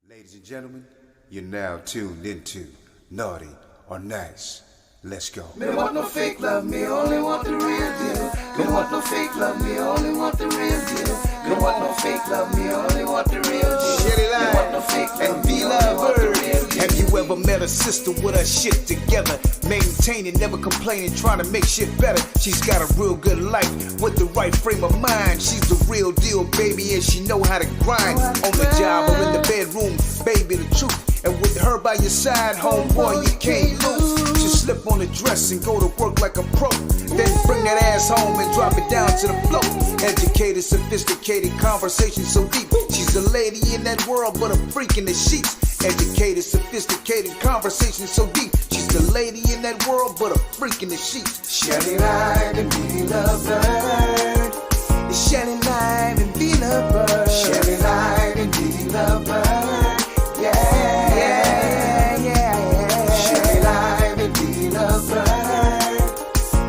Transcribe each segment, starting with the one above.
Ladies and gentlemen, you're now tuned into Naughty or Nice. Let's go. Me don't want no fake love, me only want the real deal. Me don't want no fake love, me only want the real deal. Me don't want no fake love, me only want the real deal. Shelly Me don't want no fake love, and me only want the real deal. Have you ever met a sister with her shit together? Maintaining, never complaining, trying to make shit better. She's got a real good life with the right frame of mind. She's the real deal, baby, and she know how to grind. On the job or in the bedroom, baby, the truth. And with her by your side, homeboy, you can't lose. Just slip on the dress and go to work like a pro. Then bring that ass home and drop it down to the floor. Educated, sophisticated, conversation so deep. She's a lady in that world, but a freak in the sheets. Educated, sophisticated, conversation so deep. She's the lady in that world, but a freak in the sheets. Shelly Live and be lovebird. Shelly Live and be lovebird. Shelly Live and be lovebird. Yeah, yeah, yeah. Shelly Live and be lovebird.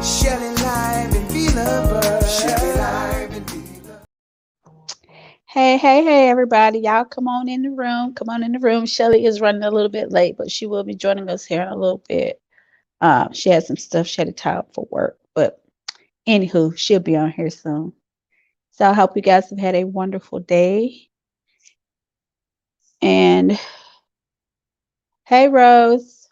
Shelly Live and be lovebird. Shelly Live and be lovebird. Hey, everybody. Y'all come on in the room. Come on in the room. Shelly is running a little bit late, but she will be joining us here in a little bit. She has some stuff she had to tie up for work. But anywho, she'll be on here soon. So I hope you guys have had a wonderful day. And hey, Rose.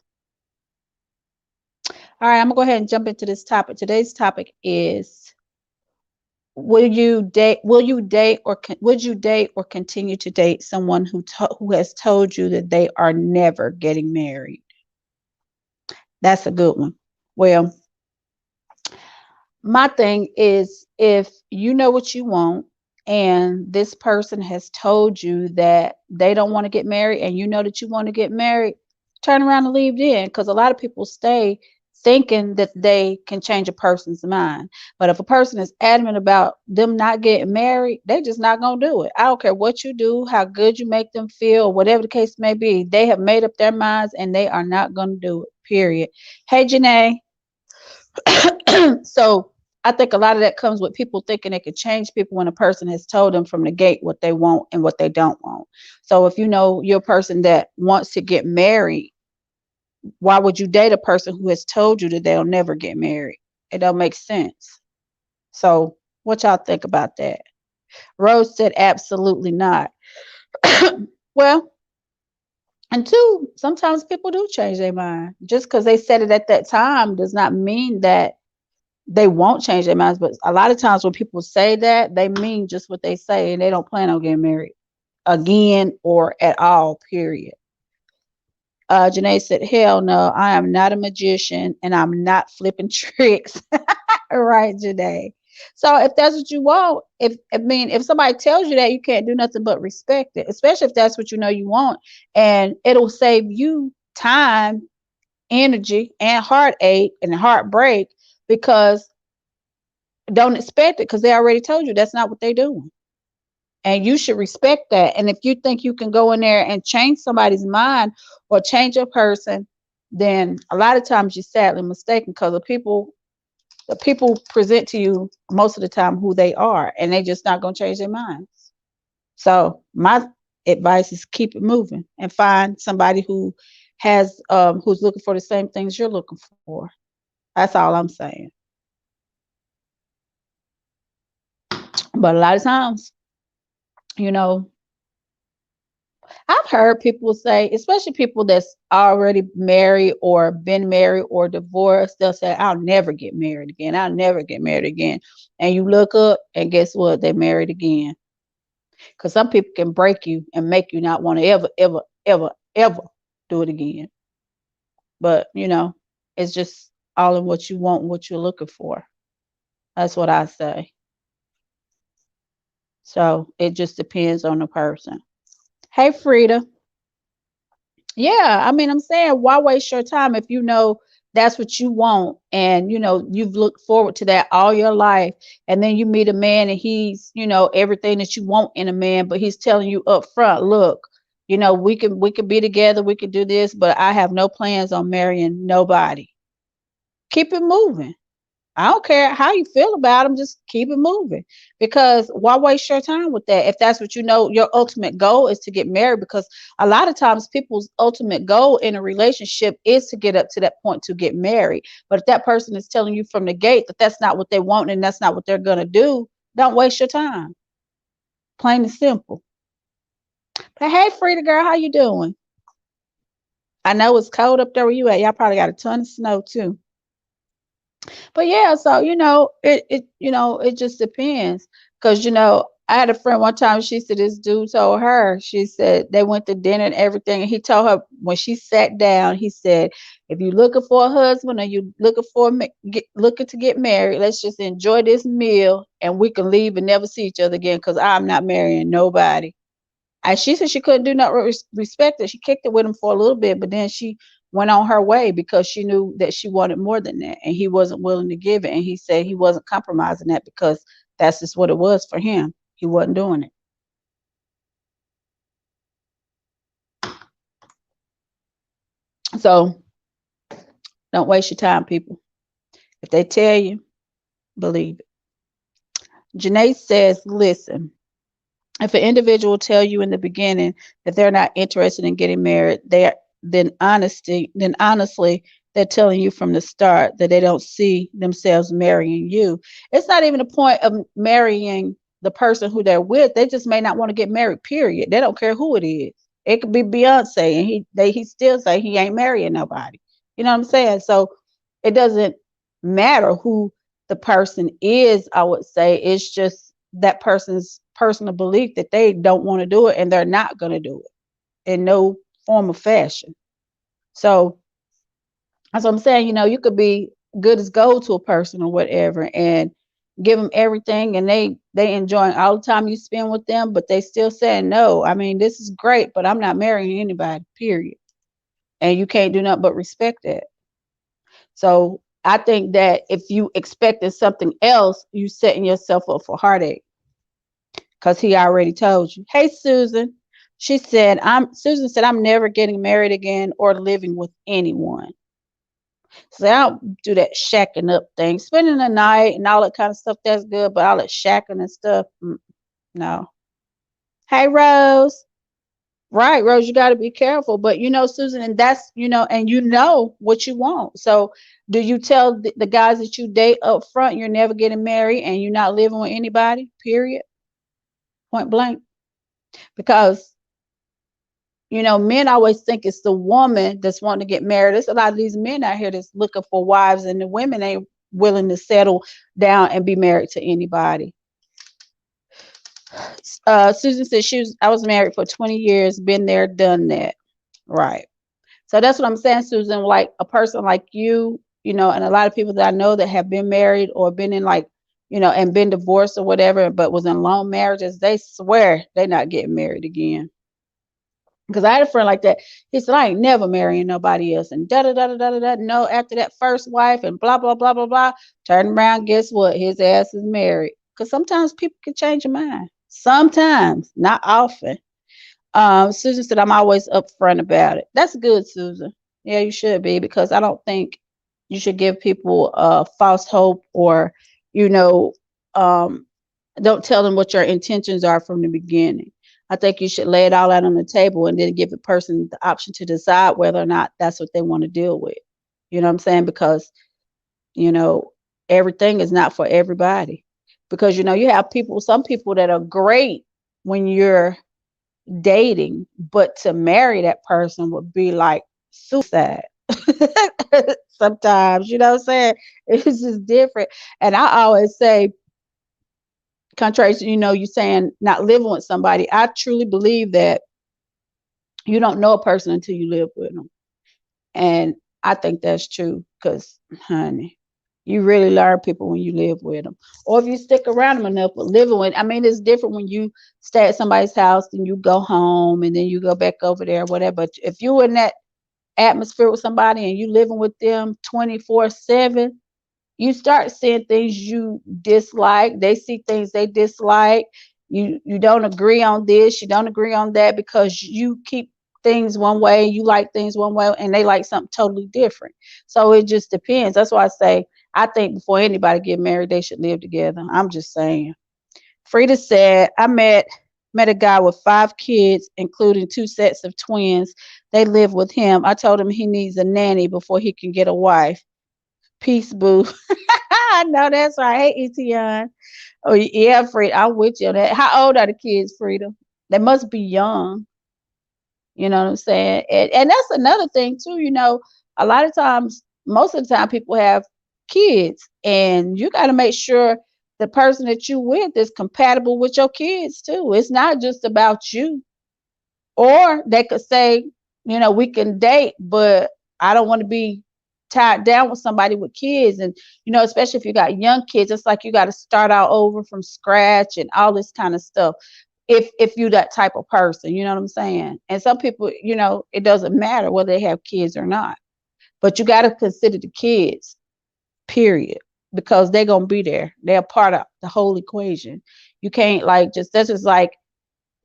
All right, I'm gonna go ahead and jump into this topic. Today's topic is: would you date or continue to date someone who has told you that they are never getting married? That's a good one. Well, my thing is, if you know what you want and this person has told you that they don't want to get married and you know that you want to get married, turn around and leave then, because a lot of people stay thinking that they can change a person's mind. But if a person is adamant about them not getting married, they just not gonna do it. I don't care what you do, how good you make them feel, whatever the case may be. They have made up their minds and they are not gonna do it. Period. Hey, Janae. So I think a lot of that comes with people thinking they can change people when a person has told them from the gate what they want and what they don't want. So if you know you're a person that wants to get married, why would you date a person who has told you that they'll never get married? It don't make sense. So what y'all think about that? Rose said absolutely not. Well, and two, sometimes people do change their mind. Just because they said it at that time does not mean that they won't change their minds. But a lot of times when people say that, they mean just what they say and they don't plan on getting married again or at all, period. Janae said, hell no, I am not a magician and I'm not flipping tricks. Right, Janae. So if that's what you want, if somebody tells you that, you can't do nothing but respect it, especially if that's what you know you want. And it'll save you time, energy, and heartache and heartbreak, because don't expect it because they already told you that's not what they're doing. And you should respect that. And if you think you can go in there and change somebody's mind or change a person, then a lot of times you're sadly mistaken, because the people present to you most of the time who they are, and they just not going to change their minds. So my advice is keep it moving and find somebody who has who's looking for the same things you're looking for. That's all I'm saying. But a lot of times, you know, I've heard people say, especially people that's already married or been married or divorced, they'll say, I'll never get married again. I'll never get married again. And you look up and guess what? They're married again. Because some people can break you and make you not want to ever do it again. But, it's just all in what you want and what you're looking for. That's what I say. So it just depends on the person. Hey, Frida. Yeah, I mean, I'm saying, why waste your time if you know that's what you want and you've looked forward to that all your life, and then you meet a man and he's, everything that you want in a man, but he's telling you up front, look, we can be together, we can do this, but I have no plans on marrying nobody. Keep it moving. I don't care how you feel about them, just keep it moving. Because why waste your time with that if that's what you know your ultimate goal is to get married? Because a lot of times people's ultimate goal in a relationship is to get up to that point to get married. But if that person is telling you from the gate that that's not what they want and that's not what they're going to do, don't waste your time. Plain and simple. But hey, Frida girl, how you doing? I know it's cold up there where you at. Y'all probably got a ton of snow too. But yeah, so it just depends. Cause I had a friend one time, she said this dude told her, she said they went to dinner and everything, and he told her when she sat down, he said, if you're looking for a husband or you looking to get married, let's just enjoy this meal and we can leave and never see each other again because I'm not marrying nobody. And she said she couldn't do nothing respect it. She kicked it with him for a little bit, but then she went on her way because she knew that she wanted more than that, and he wasn't willing to give it. And he said he wasn't compromising that because that's just what it was for him. He wasn't doing it. So don't waste your time, people. If they tell you, believe it. Janae says, listen, if an individual tell you in the beginning that they're not interested in getting married, then honestly, they're telling you from the start that they don't see themselves marrying you. It's not even a point of marrying the person who they're with. They just may not want to get married, period. They don't care who it is. It could be Beyonce and he still say he ain't marrying nobody. You know what I'm saying? So it doesn't matter who the person is, I would say. It's just that person's personal belief that they don't want to do it and they're not going to do it in no form of fashion. So that's what I'm saying. You could be good as gold to a person or whatever and give them everything and they enjoying all the time you spend with them, but they still saying no. I mean, this is great, but I'm not marrying anybody, period. And you can't do nothing but respect that. So I think that if you expected something else, you setting yourself up for heartache because he already told you. Hey, Susan. Susan said, I'm never getting married again or living with anyone. So I don't do that shacking up thing. Spending the night and all that kind of stuff, that's good, but all that shacking and stuff, no. Hey, Rose. Right, Rose, you got to be careful. But Susan, and and what you want. So do you tell the guys that you date up front you're never getting married and you're not living with anybody, period? Point blank. Because men always think it's the woman that's wanting to get married. There's a lot of these men out here that's looking for wives, and the women ain't willing to settle down and be married to anybody. Susan said I was married for 20 years, been there, done that. Right. So that's what I'm saying, Susan. Like a person like you, and a lot of people that I know that have been married or been in and been divorced or whatever, but was in long marriages, they swear they're not getting married again. Because I had a friend like that. He said, I ain't never marrying nobody else. And da da da da da da. No, after that first wife and blah, blah, blah, blah, blah. Turn around, guess what? His ass is married. Because sometimes people can change their mind. Sometimes, not often. Susan said, I'm always upfront about it. That's good, Susan. Yeah, you should be, because I don't think you should give people false hope or, don't tell them what your intentions are from the beginning. I think you should lay it all out on the table and then give the person the option to decide whether or not that's what they want to deal with. You know what I'm saying? Because, everything is not for everybody. Because, you have some people that are great when you're dating, but to marry that person would be like suicide. Sometimes, you know what I'm saying? It's just different. And I always say, contrary to you saying not living with somebody, I truly believe that you don't know a person until you live with them. And I think that's true because, honey, you really learn people when you live with them, or if you stick around them enough. But living with, I mean, it's different when you stay at somebody's house and you go home and then you go back over there, whatever. But if you're in that atmosphere with somebody and you living with them 24/7, you start seeing things you dislike. They see things they dislike. You don't agree on this, you don't agree on that, because you keep things one way, you like things one way, and they like something totally different. So it just depends. That's why I say I think before anybody get married, they should live together. I'm just saying. Frida said, I met a guy with 5 kids, including 2 sets of twins. They live with him. I told him he needs a nanny before he can get a wife. Peace, boo. I know that's right. Hey, Etienne. Oh, yeah, Frida. I'm with you on that. How old are the kids, Frida? They must be young. You know what I'm saying? And that's another thing, too. A lot of times, most of the time, people have kids, and you got to make sure the person that you with is compatible with your kids, too. It's not just about you. Or they could say, we can date, but I don't want to be tied down with somebody with kids. And, especially if you got young kids, it's like you got to start out over from scratch and all this kind of stuff. If you that type of person, you know what I'm saying? And some people, it doesn't matter whether they have kids or not, but you got to consider the kids, period, because they're going to be there. They're part of the whole equation. You can't that's just like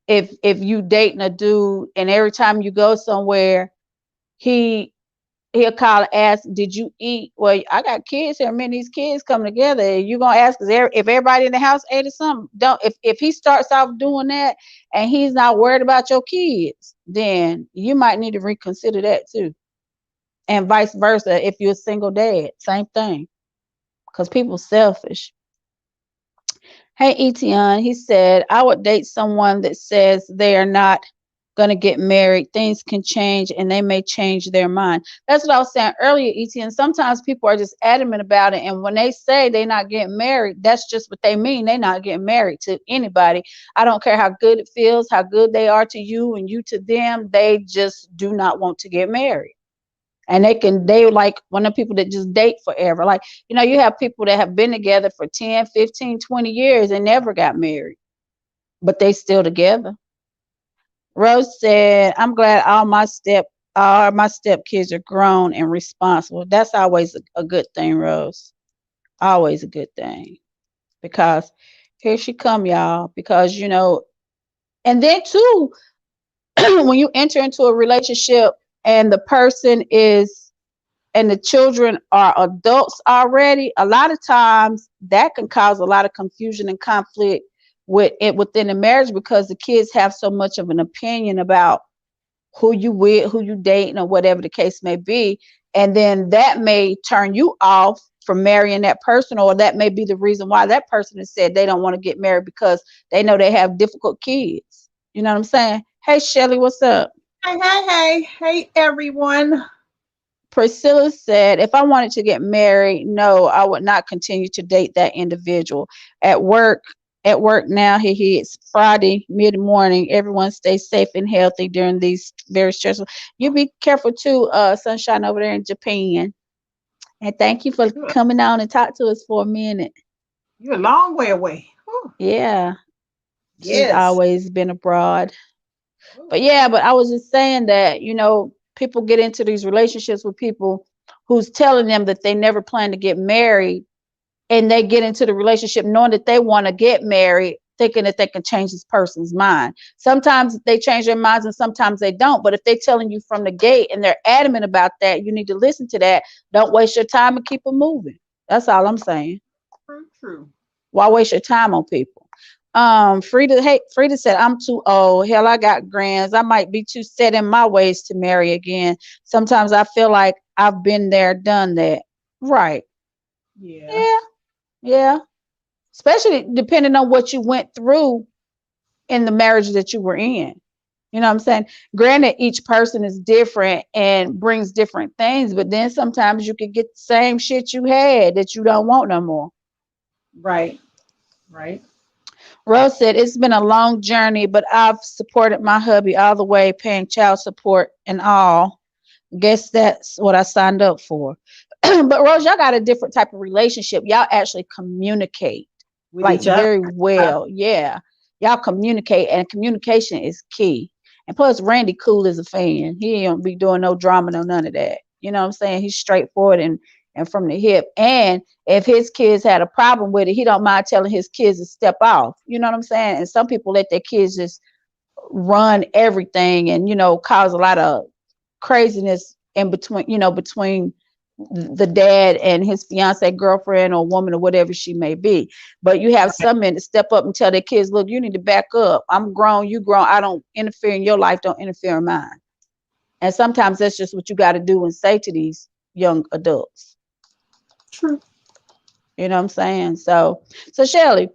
if you dating a dude and every time you go somewhere, he'll call and ask, did you eat? Well, I got kids here. Many of these kids come together. You're going to ask if everybody in the house ate or something. If he starts off doing that and he's not worried about your kids, then you might need to reconsider that too. And vice versa. If you're a single dad, same thing. Because people selfish. Hey, Etienne, he said, I would date someone that says they are not going to get married. Things can change and they may change their mind. That's what I was saying earlier, Etienne. Sometimes people are just adamant about it. And when they say they're not getting married, that's just what they mean. They're not getting married to anybody. I don't care how good it feels, how good they are to you and you to them. They just do not want to get married. And they like one of the people that just date forever. Like, you have people that have been together for 10, 15, 20 years and never got married, but they still together. Rose said, I'm glad all my step kids are grown and responsible. That's always a good thing, Rose. Always a good thing. Because here she come, y'all. Because, and then too, when you enter into a relationship and the person and the children are adults already, a lot of times that can cause a lot of confusion and conflict within the marriage because the kids have so much of an opinion about who you with, who you dating, or whatever the case may be. And then that may turn you off from marrying that person, or that may be the reason why that person has said they don't want to get married because they know they have difficult kids. You know what I'm saying? Hey, Shelly, what's up? Hey, everyone. Priscilla said, if I wanted to get married, no, I would not continue to date that individual. At work now, it's Friday, mid-morning. Everyone stay safe and healthy during these very stressful. You be careful too, Sunshine, over there in Japan. And thank you for coming on and talk to us for a minute. You're a long way away. Whew. Yeah. Yes. She's always been abroad. But I was just saying that, people get into these relationships with people who's telling them that they never plan to get married, and they get into the relationship knowing that they want to get married, thinking that they can change this person's mind. Sometimes they change their minds and sometimes they don't. But if they're telling you from the gate and they're adamant about that, you need to listen to that. Don't waste your time and keep it moving. That's all I'm saying. True. Why waste your time on people? Frida said, I'm too old. Hell, I got grands. I might be too set in my ways to marry again. Sometimes I feel like I've been there, done that. Right. Yeah. Especially depending on what you went through in the marriage that you were in. You know what I'm saying? Granted, each person is different and brings different things, but then sometimes you could get the same shit you had that you don't want no more. Right. Rose said, it's been a long journey, but I've supported my hubby all the way, paying child support and all. Guess that's what I signed up for. But Rose, y'all got a different type of relationship. Y'all actually communicate With each other. very well. Yeah. Y'all communicate, and communication is key. And plus, Randy cool as a fan. He don't be doing no drama, no none of that. You know what I'm saying? He's straightforward and from the hip. And if his kids had a problem with it, he don't mind telling his kids to step off. You know what I'm saying? And some people let their kids just run everything and, cause a lot of craziness in between, between the dad and his fiance, girlfriend, or woman, or whatever she may be. But you have some men to step up and tell their kids, look, you need to back up. I'm grown, you grown. I don't interfere in your life, don't interfere in mine. And sometimes that's just what you got to do and say to these young adults. True. You know what I'm saying? So Shelly,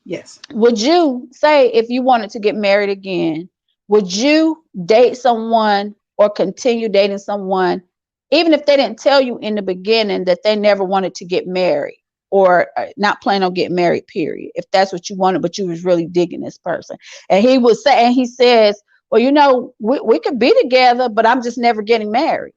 Yes. would you say, if you wanted to get married again, would you date someone or continue dating someone, even if they didn't tell you in the beginning that they never wanted to get married, or not plan on getting married, period, if that's what you wanted, but you was really digging this person? And he would say, and he says, well, you know, we could be together, but I'm just never getting married.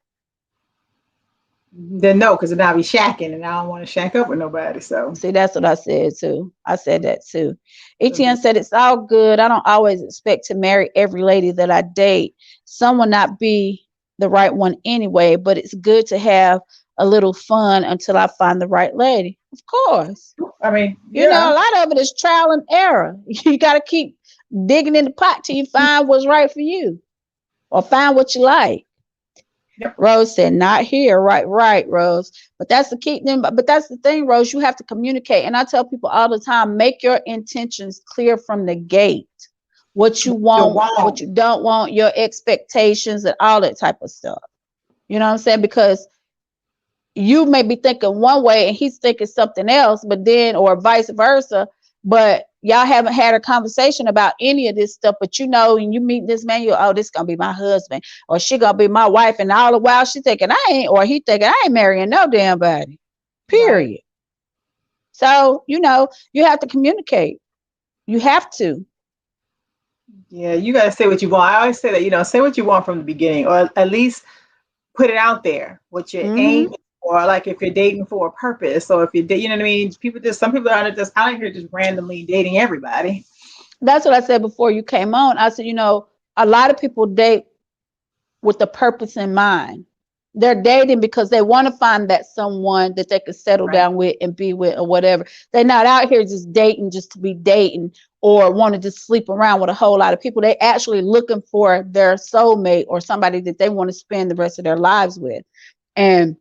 Then no, because then I'll be shacking, and I don't want to shack up with nobody. So See, that's what I said too. I said that too. ETN said it's all good. I don't always expect to marry every lady that I date. Some will not be the right one anyway, but it's good to have a little fun until I find the right lady. Of course. I mean, You know, a lot of it is trial and error. You got to keep digging in the pot till you find what's right for you, or find what you like. Yep. Rose said, not here. Right, Rose. But that's the key thing. But that's the thing, Rose. You have to communicate. And I tell people all the time, make your intentions clear from the gate. What you want, what you don't want, your expectations, and all that type of stuff. You know what I'm saying? Because you may be thinking one way and he's thinking something else, but then, or vice versa. But y'all haven't had a conversation about any of this stuff, but you know, and you meet this man, you, oh, this gonna be my husband, or she gonna be my wife, and all the while she thinking he thinking I ain't marrying no damn body, period. Right. So, you know, you have to communicate. You have to. Yeah, you gotta say what you want. I always say that, you know, say what you want from the beginning, or at least put it out there, what you're aiming for, like if you're dating for a purpose. So if you're dating, you know what I mean? Some people are just out here just randomly dating everybody. That's what I said before you came on. I said, you know, a lot of people date with the purpose in mind. They're dating because they want to find that someone that they could settle down with and be with, or whatever. They're not out here just dating just to be dating, or want to just sleep around with a whole lot of people. They actually looking for their soulmate, or somebody that they want to spend the rest of their lives with. And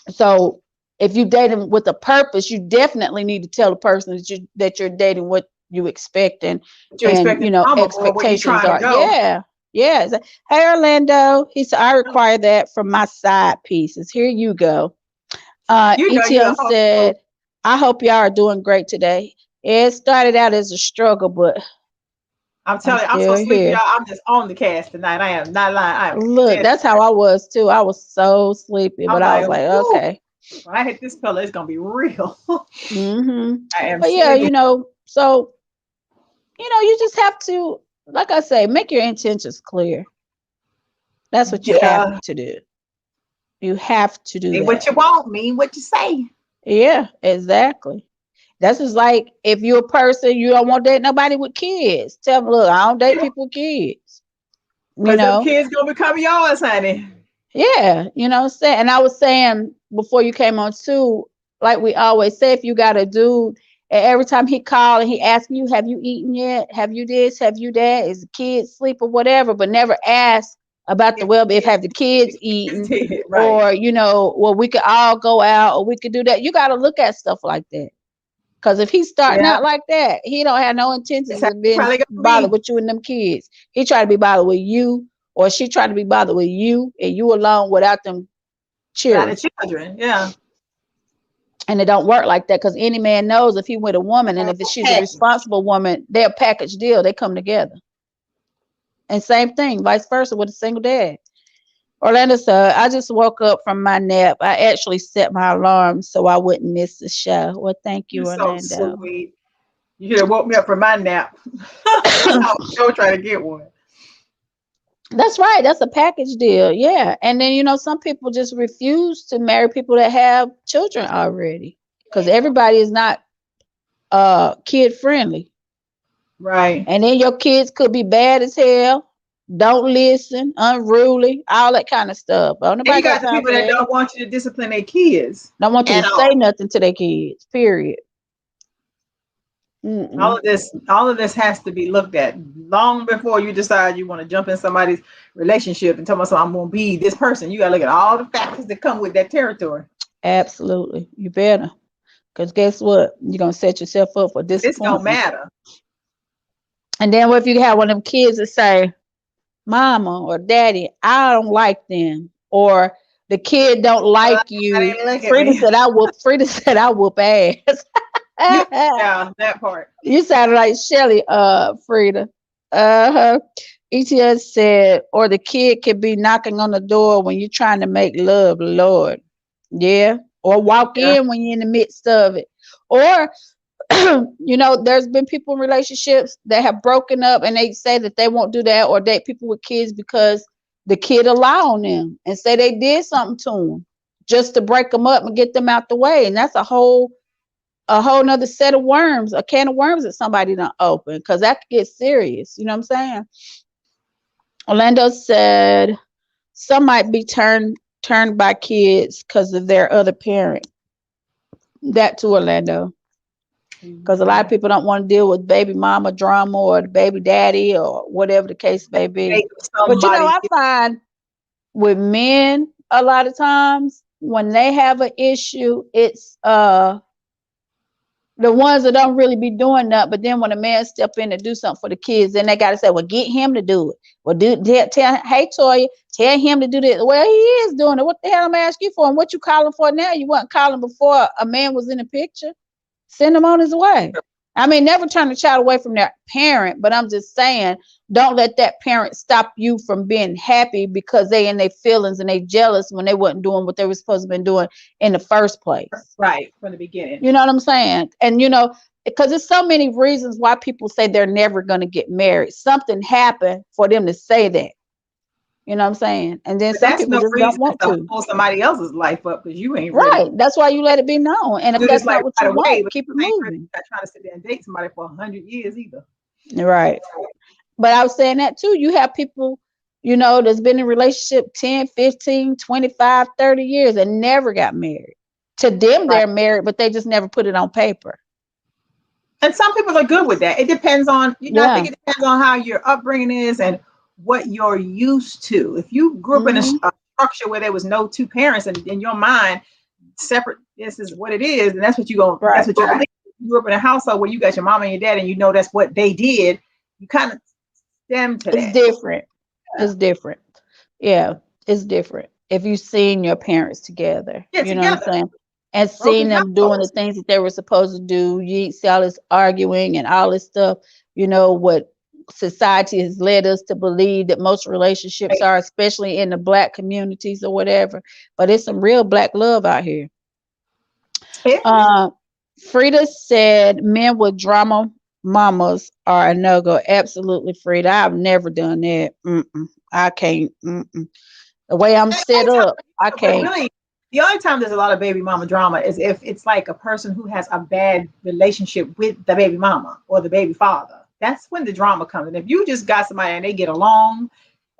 so if you dating with a purpose, you definitely need to tell the person that you're dating what you expect, and you know, expectations are. Yeah. Hey, Orlando. He said, I require that from my side pieces. Here you go. ETL said, I hope y'all are doing great today. It started out as a struggle, but I'm telling you, I'm so sleepy, y'all. I'm just on the cast tonight. I am not lying. Look, that's how I was too. I was so sleepy, but I was like, okay. When I hit this pillow, it's gonna be real. I am. But yeah, you know, so you know, you just have to, like I say, make your intentions clear. That's what you have to do. You have to do that. What you want, mean what you say. Yeah, exactly. That's just like if you're a person, you don't want to date nobody with kids. Tell them, look, I don't date people with kids. You know, kids gonna become yours, honey. Yeah, you know what I'm saying? And I was saying before you came on too, like we always say, if you got a dude, and every time he called and he asked you, have you eaten yet? Have you this? Have you that? Is the kids sleep or whatever? But never ask about the well-being. If have the kids eaten, or you know, well, we could all go out, or we could do that. You got to look at stuff like that. Because if he's starting out like that, he don't have no intentions of being bothered with you and them kids. He try to be bothered with you, or she try to be bothered with you, and you alone without them children. Yeah. And it don't work like that, because any man knows if he with a woman, and if she's a responsible woman, they're a package deal. They come together. And same thing, vice versa with a single dad. Orlando said, I just woke up from my nap. I actually set my alarm so I wouldn't miss the show. Well, thank you, Orlando. So sweet. You should have woke me up from my nap. I was still trying to get one. That's right. That's a package deal. Yeah. And then, you know, some people just refuse to marry people that have children already, because everybody is not kid friendly. Right. And then your kids could be bad as hell. Don't listen, unruly, all that kind of stuff. And you got the people that don't want you to discipline their kids. Don't want you to say nothing to their kids, period. Mm-mm. All of this has to be looked at long before you decide you want to jump in somebody's relationship and tell myself I'm going to be this person. You got to look at all the factors that come with that territory. Absolutely. You better. Because guess what? You're going to set yourself up for This don't disappointment. matter. And then what if you have one of them kids that say, Mama or Daddy, I don't like them. Or the kid don't like you. Look at Frida me. said I whoop ass. Yeah, that part. You sounded like Shelly, Frida. Uh-huh. ETS said, or the kid could be knocking on the door when you're trying to make love, Lord. Yeah. Or walk Yeah. in when you're in the midst of it. Or, there's been people in relationships that have broken up and they say that they won't do that or date people with kids because the kid lie on them and say they did something to them just to break them up and get them out the way. And that's a whole nother set of worms, a can of worms that somebody done open, because that could get serious. You know what I'm saying? Orlando said some might be turned by kids because of their other parent. That too, Orlando. Because a lot of people don't want to deal with baby mama drama or the baby daddy or whatever the case may be. But I find with men a lot of times when they have an issue, it's the ones that don't really be doing that, but then when a man step in to do something for the kids, then they got to say, well, get him to do it. Well, hey, Toya, tell him to do this. Well, he is doing it. What the hell am I asking you for? And what you calling for now? You weren't calling before a man was in the picture. Send him on his way. I mean, never turn a child away from their parent, but I'm just saying, don't let that parent stop you from being happy because they in their feelings and they jealous when they wasn't doing what they were supposed to have been doing in the first place. Right, from the beginning. You know what I'm saying? And, because there's so many reasons why people say they're never going to get married. Something happened for them to say that. You know what I'm saying? And then some people just don't want to pull somebody else's life up because you ain't right. Ready. That's why you let it be known. And if that's not what you want, keep it moving. Not trying to sit there and date somebody for 100 years either. Right. But I was saying that too. You have people, that's been in a relationship 10, 15, 25, 30 years and never got married. To them, they're married, but they just never put it on paper. And some people are good with that. It depends on, I think it depends on how your upbringing is and what you're used to. If you grew up in a structure where there was no two parents and in your mind, separate, this is what it is, and that's what that's what you think. You grew up in a household where you got your mom and your dad and that's what they did, you kind of stem to that. It's different. Yeah. It's different. Yeah, it's different. If you've seen your parents together, you know what I'm saying? And seeing them doing the things that they were supposed to do, you see all this arguing and all this stuff, what society has led us to believe that most relationships are, especially in the Black communities or whatever. But it's some real Black love out here. Frida said men with drama mamas are a no-go. Absolutely, Frida. I've never done that. I can't. The way I'm set up, I can't. Really, the only time there's a lot of baby mama drama is if it's like a person who has a bad relationship with the baby mama or the baby father. That's when the drama comes. And if you just got somebody and they get along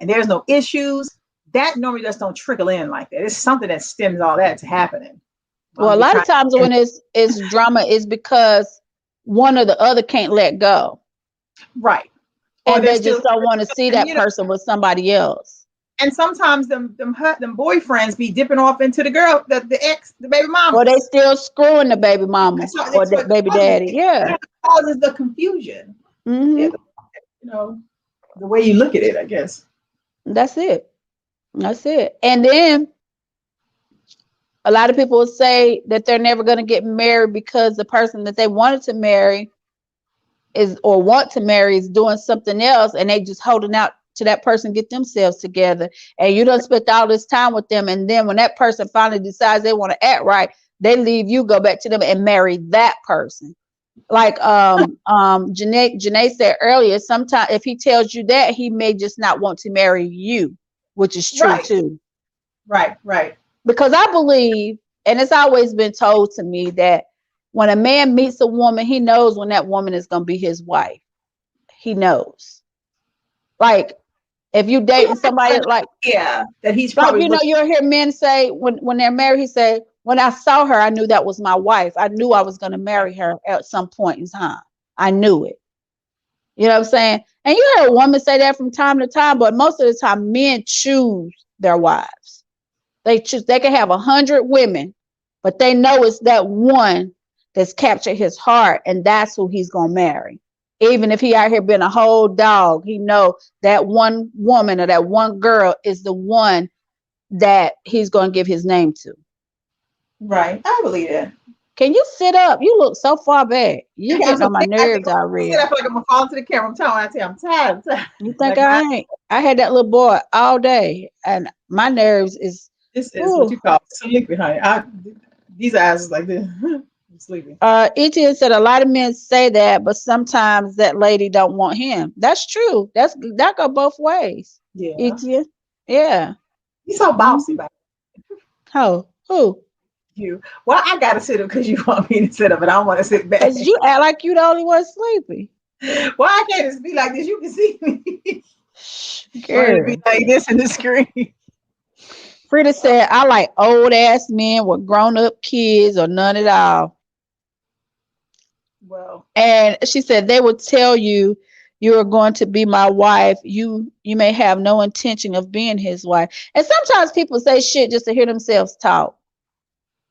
and there's no issues, that normally just don't trickle in like that. It's something that stems all that to happening. Well, a lot of times when it's drama is because one or the other can't let go. Right. And they just don't want to see that person with somebody else. And sometimes them boyfriends be dipping off into the girl, the ex, the baby mama. Or they still screwing the baby mama or the baby daddy. Yeah. That causes the confusion. Yeah, the way you look at it, I guess. That's it. And then a lot of people say that they're never going to get married because the person that they wanted to marry is doing something else, and they just holding out to that person, get themselves together. And you don't spend all this time with them, and then when that person finally decides they want to act right, they leave you, go back to them and marry that person. Like Janae said earlier, sometimes if he tells you that, he may just not want to marry you, which is true too. Right. Because I believe, and it's always been told to me, that when a man meets a woman, he knows when that woman is going to be his wife. He knows. Like, if you dating somebody that he's probably you'll hear men say when they're married, he say, when I saw her, I knew that was my wife. I knew I was going to marry her at some point in time. I knew it. You know what I'm saying? And you hear a woman say that from time to time, but most of the time men choose their wives. They choose, they can have 100 women, but they know it's that one that's captured his heart, and that's who he's gonna marry. Even if he out here being a whole dog, he know that one woman or that one girl is the one that he's gonna give his name to. Right. I believe that. Can you sit up? You look so far back. You Yeah, getting on my nerves I already. feel like I'm gonna fall to the camera. I'm tired. I'm tired. You think Like I ain't? I had that little boy all day, and my nerves is. This is what you call sleepy, honey. These eyes is like this. I'm sleepy. Etienne said a lot of men say that, but sometimes that lady don't want him. That's true. That go both ways. Yeah. Etienne. Yeah. He's so bossy, about Who? you. Well, I gotta sit up because you want me to sit up, and I don't want to sit back. Because you act like you the only one sleepy. Why can't it be like this? You can see me. Girl. Be like this in the screen. Frida said, I like old ass men with grown up kids or none at all. Well, and she said they would tell you you are going to be my wife. You may have no intention of being his wife. And sometimes people say shit just to hear themselves talk.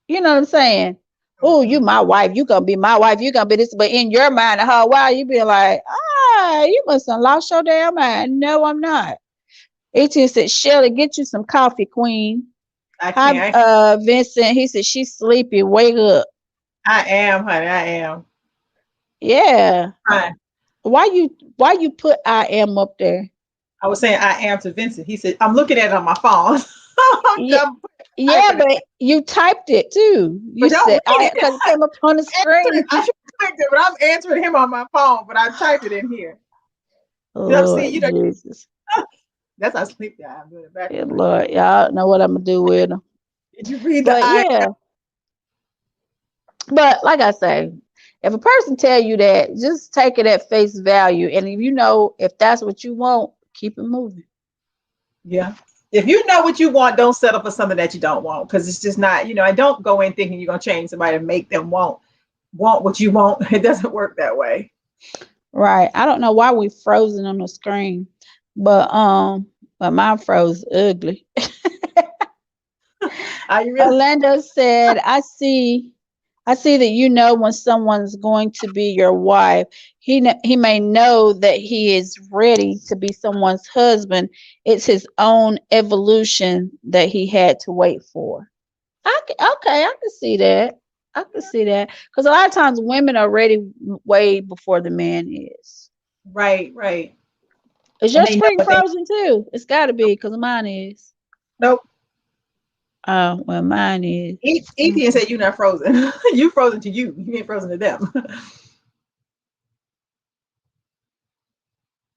You know what I'm saying? Oh, you my wife. You gonna be my wife. You gonna be this. But in your mind, the whole while you be like, you must have lost your damn mind. No, I'm not. 18 said, Shelly, get you some coffee, queen. I can't. Hi, Vincent. He said she's sleepy. Wake up. I am, honey. I am. Yeah. Fine. Why you put I am up there? I was saying I am to Vincent. He said, I'm looking at it on my phone. Yeah, but you typed it too. You said because it came up on the screen. I should have typed it, but I'm answering him on my phone, but I typed it in here. Lord Jesus. That's how sleepy I am doing it back. Yeah, Lord, y'all know what I'm gonna do with them. Did you read but yeah. But like I say, if a person tell you that, just take it at face value. And if you know if that's what you want, keep it moving. Yeah. If you know what you want, don't settle for something that you don't want, because it's just not, and don't go in thinking you're gonna change somebody and make them want what you want. It doesn't work that way. Right. I don't know why we frozen on the screen, but mine froze ugly. Are you really? Orlando said, I see that when someone's going to be your wife. He may know that he is ready to be someone's husband. It's his own evolution that he had to wait for. I can see that. I can see that, because a lot of times women are ready way before the man is. Right. Is your screen frozen too? It's got to be, because mine is. Nope. Oh, well, mine is. Etienne said you're not frozen. You frozen to you. You ain't frozen to them.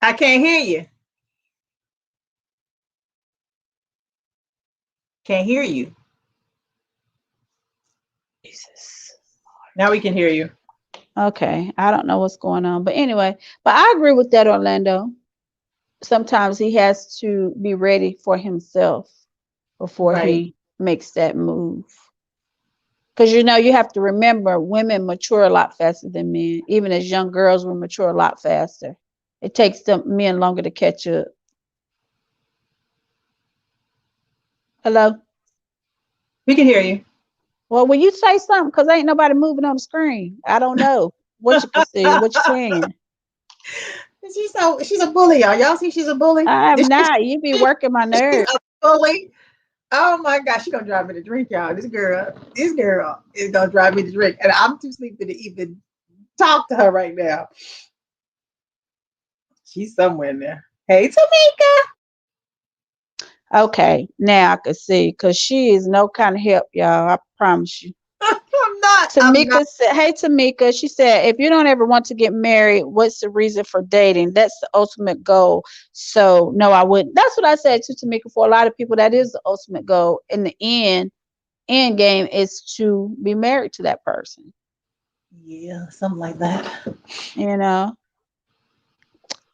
I can't hear you. Can't hear you. Jesus. Now we can hear you. Okay. I don't know what's going on. But anyway, but I agree with that, Orlando. Sometimes he has to be ready for himself before he makes that move. Because you have to remember, women mature a lot faster than men. Even as young girls, we mature a lot faster. It takes them men longer to catch up. Hello? We can hear you. Well, will you say something? Because ain't nobody moving on the screen. I don't know what you can see, what you're saying. She's a bully, y'all. Y'all see she's a bully? I'm not. You be working my nerves. She's a bully. Oh my gosh, she's gonna drive me to drink, y'all. This girl is gonna drive me to drink. And I'm too sleepy to even talk to her right now. She's somewhere in there. Hey, Tamika. Okay, now I can see, because she is no kind of help, y'all. I promise you. I'm not. Tamika said, hey, Tamika. She said, if you don't ever want to get married, what's the reason for dating? That's the ultimate goal. So, no, I wouldn't. That's what I said to Tamika. For a lot of people, that is the ultimate goal. In the end game is to be married to that person. Yeah, something like that.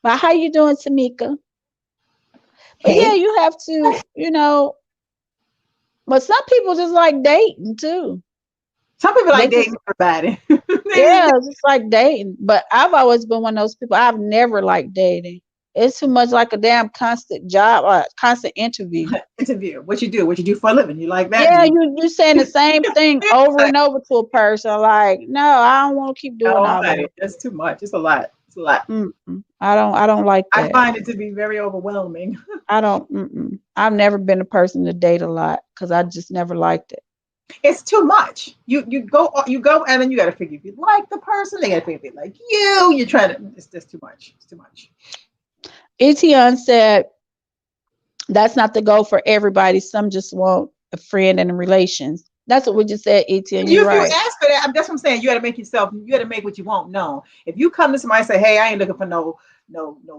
But how you doing, Tamika? But yeah, you have to, but some people just like dating too. Some people like They just, dating everybody. yeah, it's just like dating. But I've always been one of those people. I've never liked dating. It's too much like a damn constant job or constant interview. Interview. What you do? What you do for a living? You like that? Yeah, you saying the same thing over and over to a person. Like, no, I don't want to keep doing all that. That's too much. It's a lot. It's a lot. I don't like I that. find it to be very overwhelming. I don't. I've never been a person to date a lot because I just never liked it. It's too much. You go, and then you got to figure if you like the person. They got to figure if they like you. You're trying to. It's just too much. It's too much. Etienne said, "That's not the goal for everybody. Some just want a friend and relations." That's what we just said, Etienne. You're right. If you ask for that, that's what I'm saying. You got to make yourself. You got to make what you want known. If you come to somebody and say, "Hey, I ain't looking for no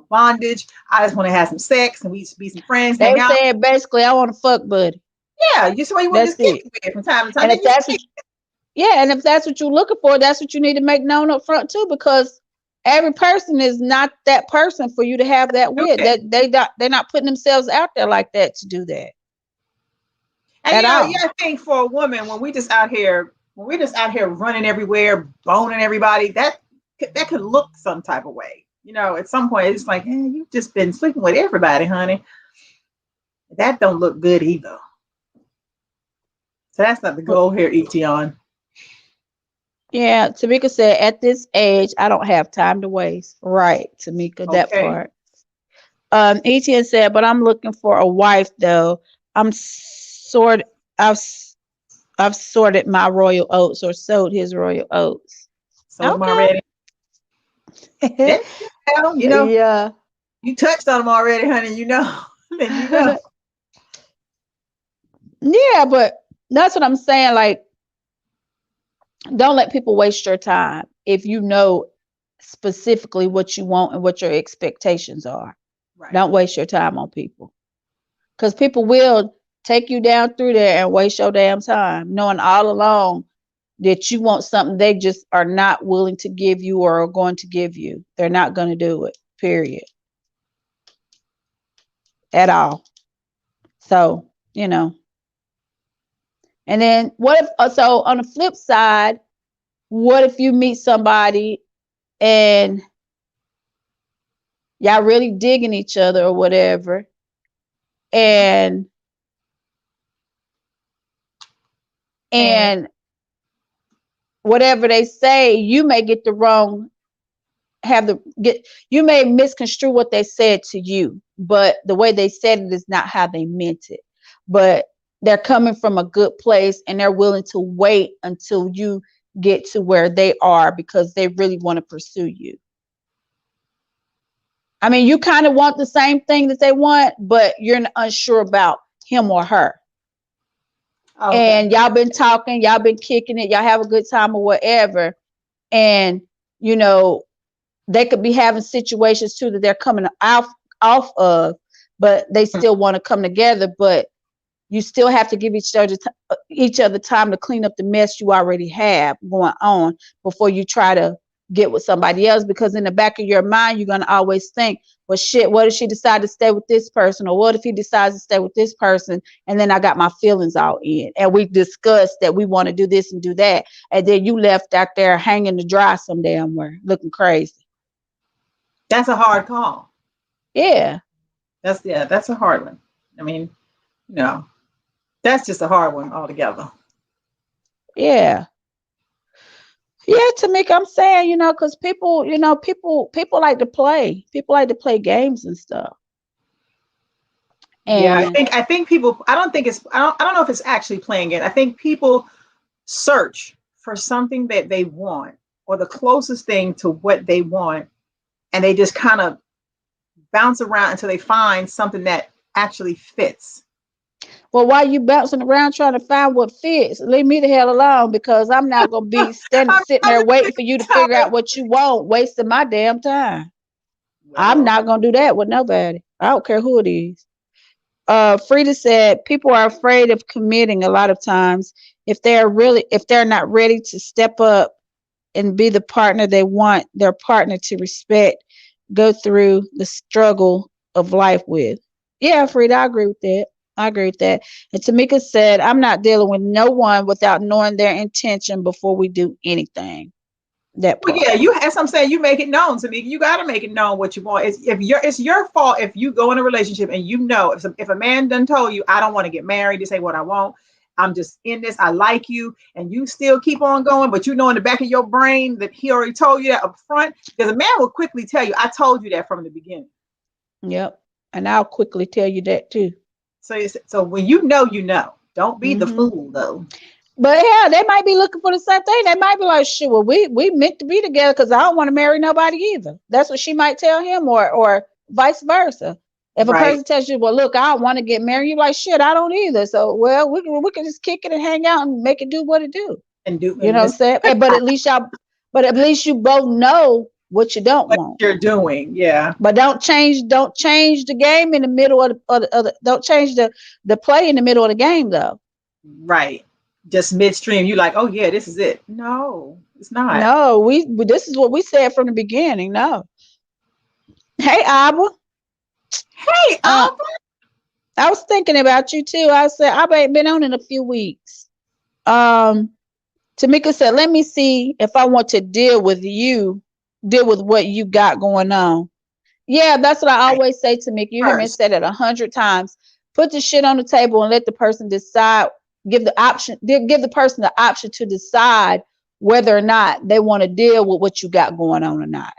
bondage. I just want to have some sex and we just be some friends." They said basically, "I want to fuck buddy." Yeah, you somebody you want to just kick with from time to time. And if that's what you're looking for, that's what you need to make known up front too, because every person is not that person for you to have that with. That they're not putting themselves out there like that to do that. And I think for a woman, when we're just out here running everywhere, boning everybody, that could look some type of way. At some point it's like, you've just been sleeping with everybody, honey. That don't look good either. So that's not the goal here, Etienne. Yeah, Tamika said, at this age, I don't have time to waste. Right, Tamika, that part. Etienne said, but I'm looking for a wife though. I've sorted my royal oats, or sowed his royal oats. So I'm already. Yeah. You touched on them already, honey. Yeah, but that's what I'm saying. Like, don't let people waste your time if you know specifically what you want and what your expectations are. Right. Don't waste your time on people, because people will take you down through there and waste your damn time, knowing all along that you want something they just are not willing to give you or are going to give you. They're not going to do it, period. At all. So, and then what if, so on the flip side, what if you meet somebody and y'all really digging each other or whatever, and whatever they say, you may get the wrong, you may misconstrue what they said to you, but the way they said it is not how they meant it. But they're coming from a good place and they're willing to wait until you get to where they are because they really want to pursue you. I mean, you kind of want the same thing that they want, but you're unsure about him or her. Okay. And y'all been talking, y'all been kicking it, y'all have a good time or whatever. And, they could be having situations too that they're coming off of, but they still want to come together. But you still have to give each other time to clean up the mess you already have going on before you try to get with somebody else, because in the back of your mind, you're going to always think, well, shit, what if she decides to stay with this person? Or what if he decides to stay with this person? And then I got my feelings all in. And we discussed that we want to do this and do that. And then you left out there hanging to dry some damn where, looking crazy. That's a hard call. Yeah. That's a hard one. I mean, that's just a hard one altogether. Yeah. Yeah, Tamika, I'm saying, because people like to play. People like to play games and stuff. And yeah, I think people, I don't know if it's actually playing it. I think people search for something that they want or the closest thing to what they want, and they just kind of bounce around until they find something that actually fits. Well, why you bouncing around trying to find what fits? Leave me the hell alone, because I'm not going to be sitting there waiting for you to figure out what you want, wasting my damn time. Well, I'm not going to do that with nobody. I don't care who it is. Frida said, people are afraid of committing a lot of times. If they're not ready to step up and be the partner they want their partner to respect, go through the struggle of life with. Yeah, Frida, I agree with that. I agree with that. And Tamika said, I'm not dealing with no one without knowing their intention before we do anything. That Well, part. yeah, that's what I'm saying. You make it known to me. You got to make it known what you want. It's your fault if you go in a relationship and you know if a man done told you I don't want to get married, this ain't what I want. I'm just in this. I like you, and you still keep on going, but you know in the back of your brain that he already told you that up front. Because a man will quickly tell you, I told you that from the beginning. Yep. And I'll quickly tell you that too. So when you know, don't be the fool though. But yeah, they might be looking for the same thing. They might be like, "Shit, well, we meant to be together because I don't want to marry nobody either." That's what she might tell him, or vice versa. If a person tells you, "Well, look, I don't want to get married," you're like, "Shit, I don't either." So, well, we can just kick it and hang out and make it do what it do. You know what I'm saying? But at least you both know what you don't want. You're doing, yeah. But don't change the game in the middle of the don't change the play in the middle of the game though. Right. Just midstream, you like, oh yeah, this is it. No, it's not. No, this is what we said from the beginning. No. Hey, Abba. Hey, Abba. I was thinking about you too. I said I ain't been on in a few weeks. Tamika said, let me see if I want to deal with what you got going on. Yeah, that's what I always say, Tamika. You hear me say that 100 times. Put the shit on the table and let the person decide. Give the person the option to decide whether or not they want to deal with what you got going on or not.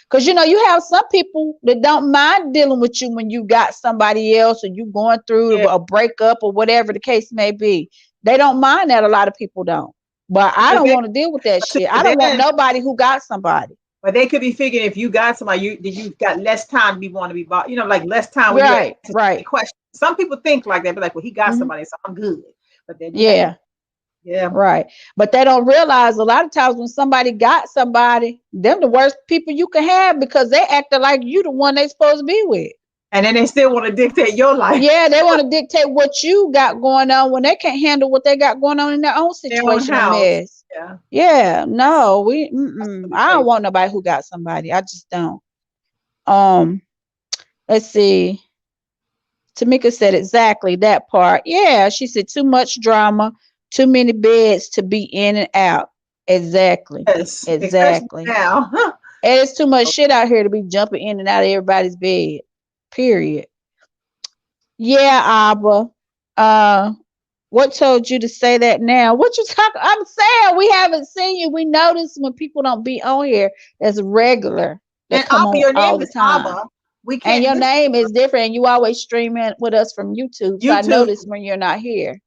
Because you have some people that don't mind dealing with you when you got somebody else or you going through a breakup or whatever the case may be. They don't mind that. A lot of people don't. But I don't want to deal with that shit. I don't want nobody who got somebody. But they could be figuring if you got somebody, you've got less time to want to be bought. Like less time. Right. Question. Some people think like that, but like, well, he got somebody, so I'm good. But then yeah, right. But they don't realize a lot of times when somebody got somebody, them the worst people you can have because they acting like you the one they supposed to be with. And then they still want to dictate your life. Yeah, they want to dictate what you got going on when they can't handle what they got going on in their own situation. Mess. Yeah. No, I don't want nobody who got somebody. I just don't. Let's see. Tamika said exactly that part. Yeah, she said too much drama, too many beds to be in and out. Exactly. Yes, exactly. Now. And it's too much shit out here to be jumping in and out of everybody's bed. Period. Yeah, Abba. What told you to say that now? What you talking? I'm saying we haven't seen you. We notice when people don't be on here as regular. That come on all the time. Abba. And your name is different, and you always streaming with us from YouTube. So I notice when you're not here.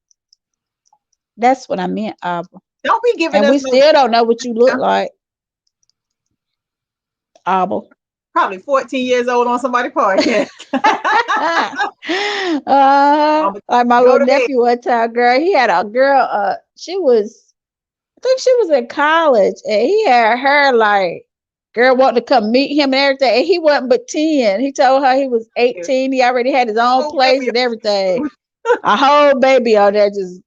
That's what I meant, Abba. Don't be giving us. And we still don't know what you look like, Abba. Probably 14 years old on somebody's podcast. Like my little nephew one time, girl. He had a girl. I think she was in college, and he had her like. Girl wanted to come meet him and everything, and he wasn't but 10. He told her he was 18. He already had his own place and everything. A whole baby on there just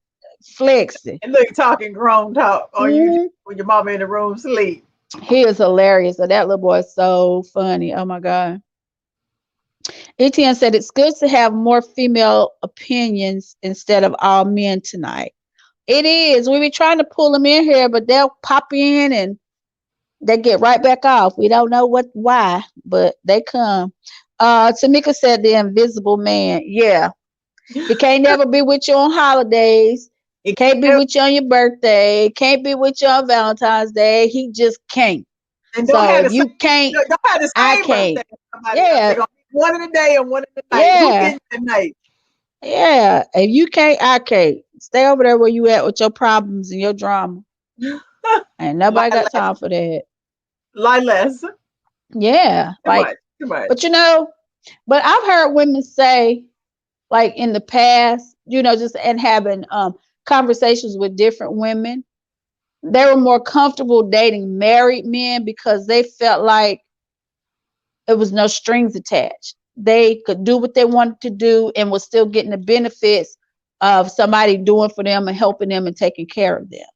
flexing. And look, talking grown talk on you when your mama in the room sleep. He is hilarious. So that little boy is so funny. Oh my God. ETN said it's good to have more female opinions instead of all men tonight. It is. We be trying to pull them in here, but they'll pop in and they get right back off. We don't know why, but they come. Tamika said the invisible man. Yeah. He can't never be with you on holidays. He can't be with you on your birthday. Can't be with you on Valentine's Day. He just can't. And so if you can't, I can't. Yeah. One in the day and one in the night. Yeah. Night. Yeah. If you can't, I can't. Stay over there where you at with your problems and your drama. Ain't nobody got time for that. Lie less. Yeah. Too much. But I've heard women say, like in the past, just and having conversations with different women, they were more comfortable dating married men because they felt like it was no strings attached. They could do what they wanted to do and was still getting the benefits of somebody doing for them and helping them and taking care of them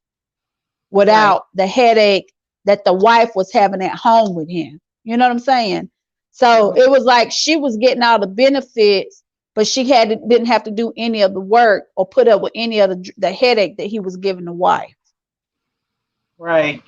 without the headache that the wife was having at home with him. You know what I'm saying? So it was like she was getting all the benefits but she didn't have to do any of the work or put up with any of the headache that he was giving the wife. Right.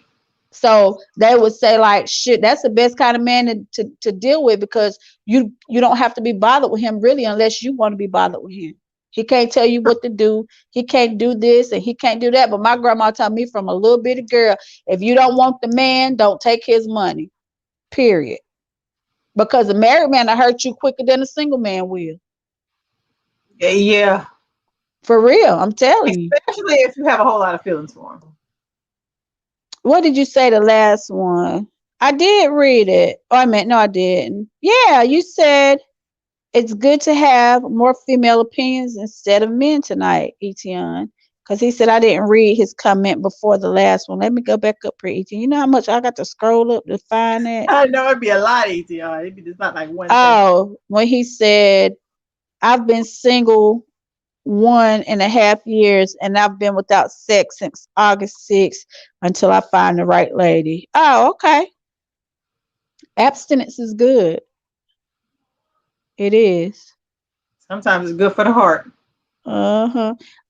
So they would say like, shit, that's the best kind of man to deal with, because you don't have to be bothered with him really unless you want to be bothered with him. He can't tell you what to do. He can't do this and he can't do that. But my grandma told me from a little bitty girl, if you don't want the man, don't take his money, period. Because a married man will hurt you quicker than a single man will. Yeah. For real, I'm telling you. Especially if you have a whole lot of feelings for him. What did you say the last one? I did read it. Oh, I meant, no, I didn't. Yeah, you said it's good to have more female opinions instead of men tonight, Etienne. Because he said I didn't read his comment before the last one. Let me go back up here, Etienne. You know how much I got to scroll up to find that? I know it'd be a lot easier. It'd be just not like one thing. Oh, when he said, I've been single 1.5 years and I've been without sex since August 6th until I find the right lady. Oh, okay. Abstinence is good. It is. Sometimes it's good for the heart.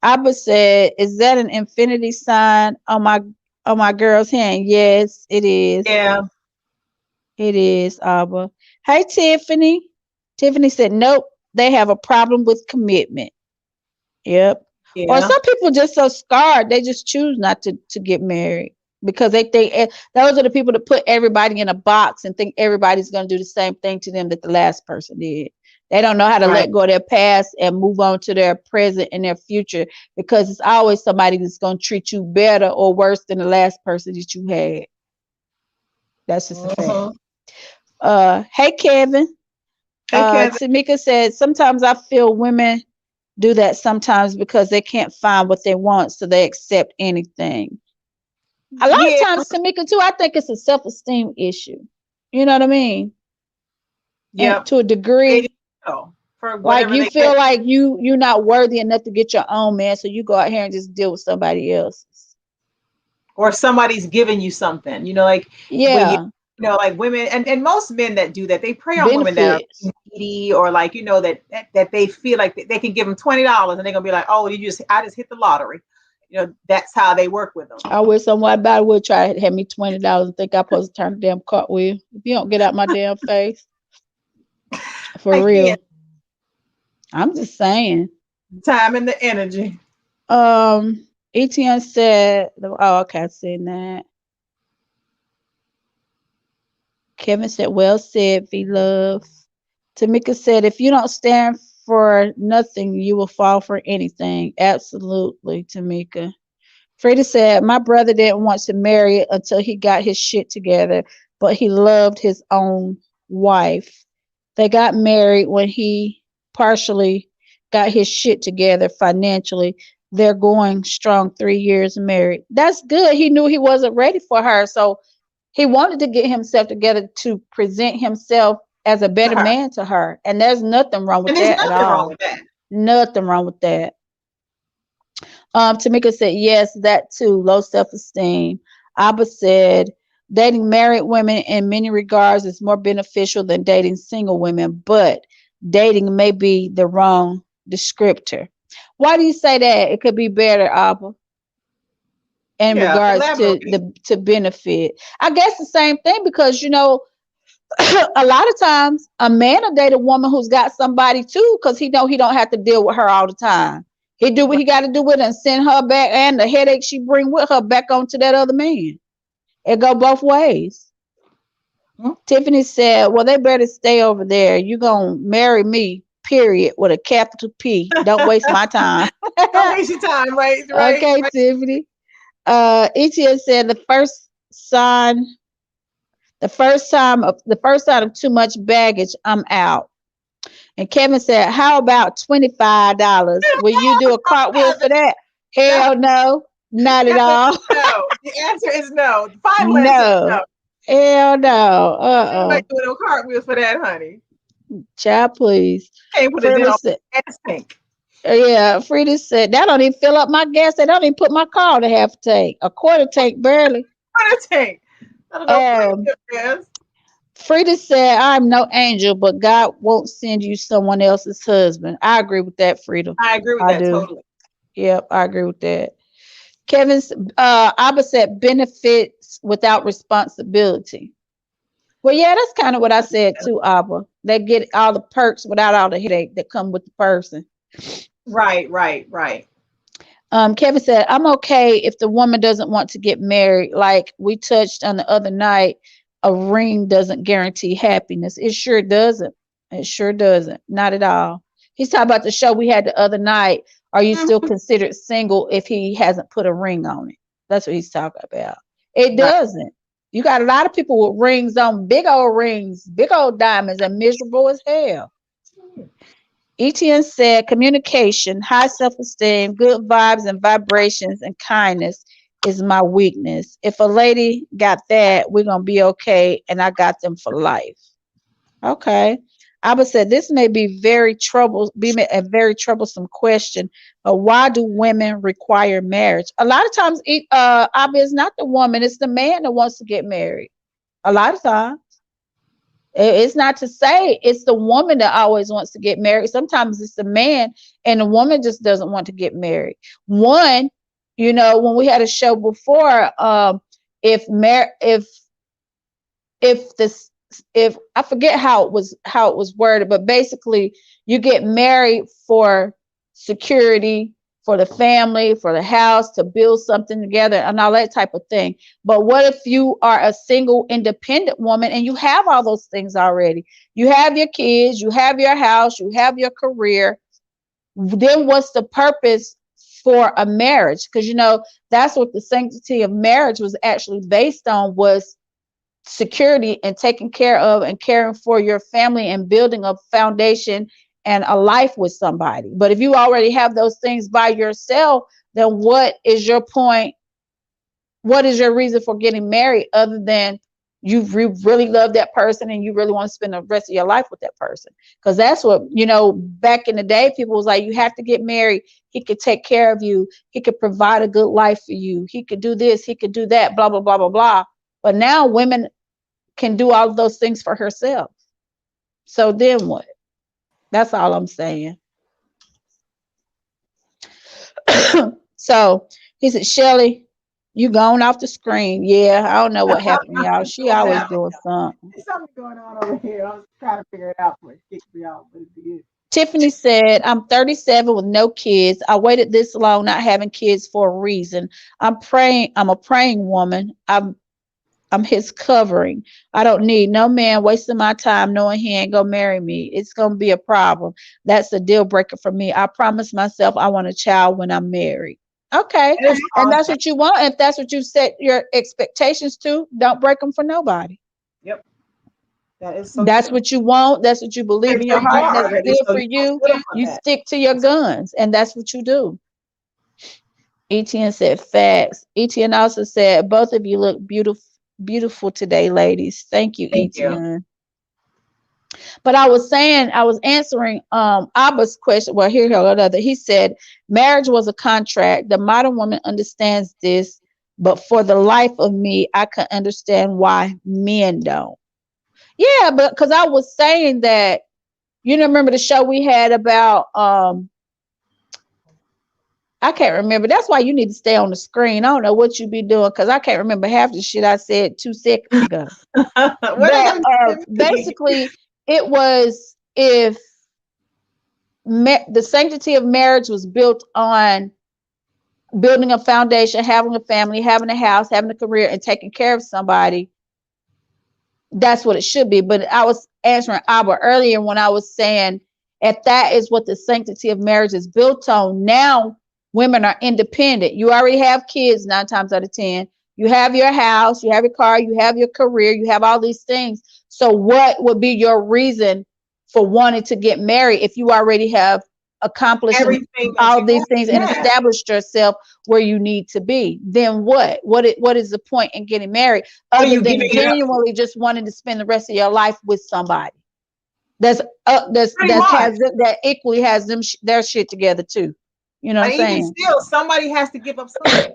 Abba said, is that an infinity sign on my girl's hand? Yes, it is. Yeah. It is, Abba. Hey, Tiffany. Tiffany said, nope, they have a problem with commitment. Yep. Yeah. Or some people just so scarred, they just choose not to get married because they think those are the people that put everybody in a box and think everybody's going to do the same thing to them that the last person did. They don't know how to let go of their past and move on to their present and their future, because it's always somebody that's going to treat you better or worse than the last person that you had. That's just a fact. Hey, Kevin. Hey, Kevin. Tamika said, sometimes I feel women do that sometimes because they can't find what they want, so they accept anything. A lot of times, Tamika, too, I think it's a self-esteem issue. You know what I mean? Yeah. To a degree. Like you feel like you're not worthy enough to get your own man, so you go out here and just deal with somebody else's. Or somebody's giving you something, you know, like like women and most men that do that, they prey on women that are needy, or like, you know, that they feel like they can give them $20 and they're gonna be like, oh, I just hit the lottery. You know, that's how they work with them. I wish somebody would try to have me $20 and think I'm supposed to turn the damn cartwheel. If you don't get out my damn face. For real. I'm just saying. Time and the energy. Etienne said, oh, okay, I've seen that. Kevin said, well said, V-Love. Tamika said, if you don't stand for nothing, you will fall for anything. Absolutely, Tamika. Frida said, my brother didn't want to marry until he got his shit together, but he loved his own wife. They got married when he partially got his shit together financially. They're going strong 3 years married. That's good. He knew he wasn't ready for her, so he wanted to get himself together to present himself as a better man to her. And there's nothing wrong with that at all. Nothing wrong with that. Tamika said, yes, that too. Low self-esteem. Abba said, dating married women in many regards is more beneficial than dating single women, but dating may be the wrong descriptor. Why do you say that? It could be better, Abba, in regards to benefit. I guess the same thing, because, you know, a lot of times a man will date a woman who's got somebody too, because he know he don't have to deal with her all the time. He do what he got to do with her and send her back, and the headache she bring with her back onto that other man. It go both ways. Tiffany said, well, they better stay over there. You gonna marry me, period, with a capital P. Don't waste my time. Don't waste your time, right? Okay, right. Tiffany. Etienne said the first sign of too much baggage, I'm out. And Kevin said, how about $25? Will you do a cartwheel for that? Hell no, not at all. No, the answer is no. The final answer is no. Hell no. I'm not doing no cartwheels for that, honey. Child, please. Hey, put it in gas tank. Yeah, Frida said, that don't even fill up my gas. They don't even put my car on a half tank. A quarter tank, barely. Quarter tank. Frida said, I'm no angel, but God won't send you someone else's husband. I agree with that, Frida. I agree with I that do. totally. Yep, I agree with that. Kevin's Abba said benefits without responsibility. Well, yeah, that's kind of what I said too, Abba. They get all the perks without all the headache that come with the person. Right, right, right. Kevin said, I'm okay if the woman doesn't want to get married. Like we touched on the other night, a ring doesn't guarantee happiness. It sure doesn't. It sure doesn't. Not at all. He's talking about the show we had the other night. Are you still considered single if he hasn't put a ring on it? That's what he's talking about. It Right. doesn't. You got a lot of people with rings on, big old rings, big old diamonds, and miserable as hell. ETN said communication, high self-esteem, good vibes and vibrations and kindness is my weakness. If a lady got that, we're gonna be okay, and I got them for life. Okay. Abba said this may be a very troublesome question. Why do women require marriage? A lot of times, Abba, is not the woman, it's the man that wants to get married. A lot of times. It's not to say it's the woman that always wants to get married. Sometimes it's the man, and the woman just doesn't want to get married. One, when we had a show before, if I forget how it was worded, but basically you get married for security, for the family, for the house, to build something together and all that type of thing. But what if you are a single independent woman and you have all those things already? You have your kids, you have your house, you have your career. Then what's the purpose for a marriage? Because that's what the sanctity of marriage was actually based on, was security and taking care of and caring for your family and building a foundation and a life with somebody. But if you already have those things by yourself, then what is your point? What is your reason for getting married other than you really love that person and you really want to spend the rest of your life with that person? Because that's what, back in the day, people was like, you have to get married. He could take care of you. He could provide a good life for you. He could do this. He could do that, blah, blah, blah, blah, blah. But now women can do all of those things for herself. So then what? That's all I'm saying. So he said, Shelly, you gone off the screen. Yeah, I don't know what happened, y'all. She always doing something. There's something going on over here. I was trying to figure it out for it. Kick me out, but it's good. Tiffany said, I'm 37 with no kids. I waited this long not having kids for a reason. I'm a praying woman. I'm his covering. I don't need no man wasting my time knowing he ain't gonna marry me. It's gonna be a problem. That's a deal breaker for me. I promised myself I want a child when I'm married. Okay. And that's what you want. If that's what you set your expectations to, don't break them for nobody. Yep. That's true. What you want. That's what you believe in your heart. That's good for you. You stick to your guns, and that's what you do. ETN said facts. ETN also said both of you look beautiful today, ladies. Thank you, ETN. But I was answering Abba's question. Well, here another. He said marriage was a contract. The modern woman understands this, but for the life of me, I can understand why men don't. Yeah, but because I was saying that, remember the show we had about I can't remember. That's why you need to stay on the screen. I don't know what you be doing because I can't remember half the shit I said 2 seconds ago. But basically, it was if the sanctity of marriage was built on building a foundation, having a family, having a house, having a career, and taking care of somebody, that's what it should be. But I was answering Abba earlier when I was saying if that is what the sanctity of marriage is built on, now women are independent. You already have kids 9 times out of 10. You have your house, you have your car, you have your career, you have all these things. So what would be your reason for wanting to get married if you already have accomplished all these things and established yourself where you need to be? Then what? What is the point in getting married other than genuinely just wanting to spend the rest of your life with somebody that equally has their shit together too? You know what I'm saying? Even still, somebody has to give up something.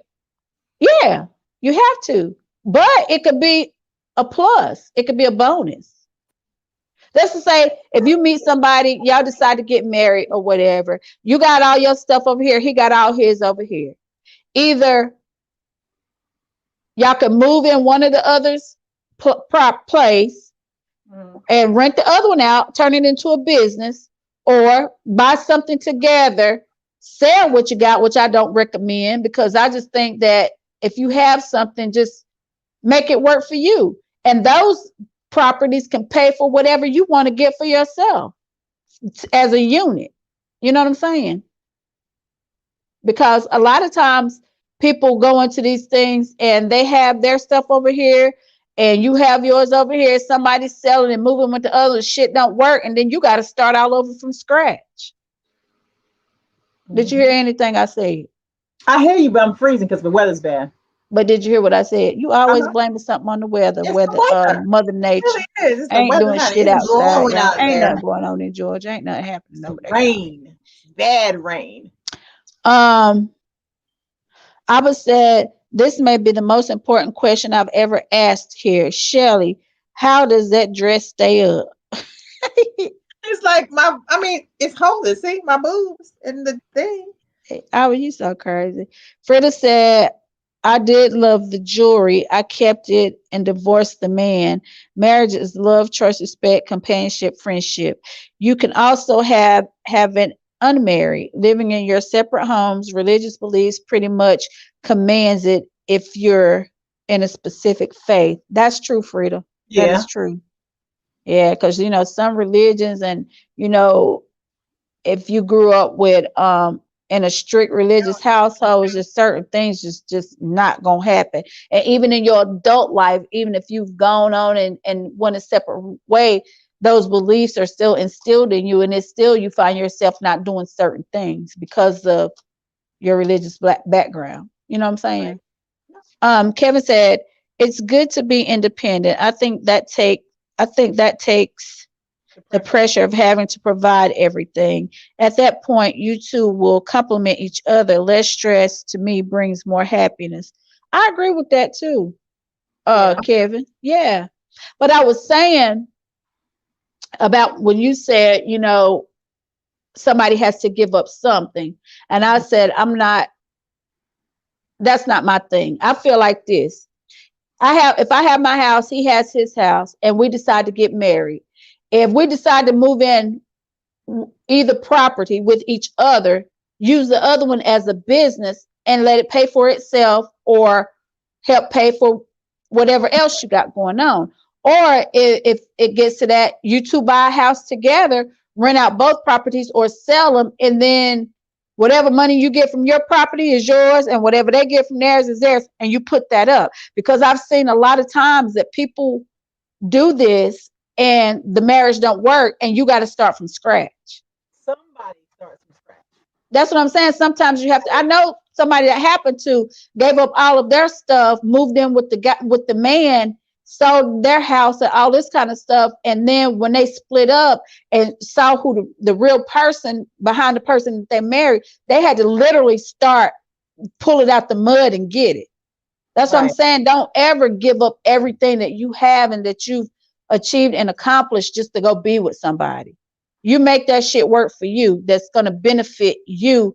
Yeah, you have to. But it could be a plus. It could be a bonus. Let's just say if you meet somebody, y'all decide to get married or whatever, you got all your stuff over here, he got all his over here. Either y'all can move in one of the other's place and rent the other one out, turn it into a business, or buy something together, sell what you got, which I don't recommend, because I just think that if you have something, just make it work for you. And those properties can pay for whatever you want to get for yourself as a unit. You know what I'm saying? Because a lot of times people go into these things and they have their stuff over here and you have yours over here. Somebody's selling and moving with the other, shit don't work. And then you got to start all over from scratch. Did you hear anything I said? I hear you, but I'm freezing because the weather's bad. But did you hear what I said? You always blaming something on the weather, Mother Nature. It really is. Ain't doing shit outside. Out ain't there. nothing going on in Georgia. Ain't nothing happening over there. Rain. Bad rain. Abba said, this may be the most important question I've ever asked here. Shelly, how does that dress stay up? It's like it's holding. See my boobs and the thing. Abba, you so crazy. Frida said, I did love the jewelry. I kept it and divorced the man. Marriage is love, trust, respect, companionship, friendship. You can also have it unmarried, living in your separate homes. Religious beliefs pretty much commands it if you're in a specific faith. That's true, Frida. Yeah. That is true. Yeah, because some religions, and if you grew up with in a strict religious household, just certain things just not gonna happen. And even in your adult life, even if you've gone on and went a separate way, those beliefs are still instilled in you, and it's still you find yourself not doing certain things because of your religious background. You know what I'm saying? Right. Kevin said, it's good to be independent. I think that takes the pressure of having to provide everything. At that point, you two will complement each other. Less stress, to me, brings more happiness. I agree with that too, Kevin. Yeah. But I was saying about when you said, somebody has to give up something. And I said, that's not my thing. I feel like this. If I have my house, he has his house, and we decide to get married. If we decide to move in either property with each other, use the other one as a business and let it pay for itself or help pay for whatever else you got going on. Or if it gets to that, you two buy a house together, rent out both properties or sell them, and then whatever money you get from your property is yours, and whatever they get from theirs is theirs, and you put that up. Because I've seen a lot of times that people do this and the marriage don't work, and you got to start from scratch. Somebody starts from scratch. That's what I'm saying. Sometimes you have to. I know somebody that happened to gave up all of their stuff, moved in with the man, sold their house and all this kind of stuff, and then when they split up and saw who the real person behind the person that they married, they had to literally start pull it out the mud and get it. That's right. What I'm saying. Don't ever give up everything that you have and that you've achieved and accomplished just to go be with somebody. You make that shit work for you. That's going to benefit you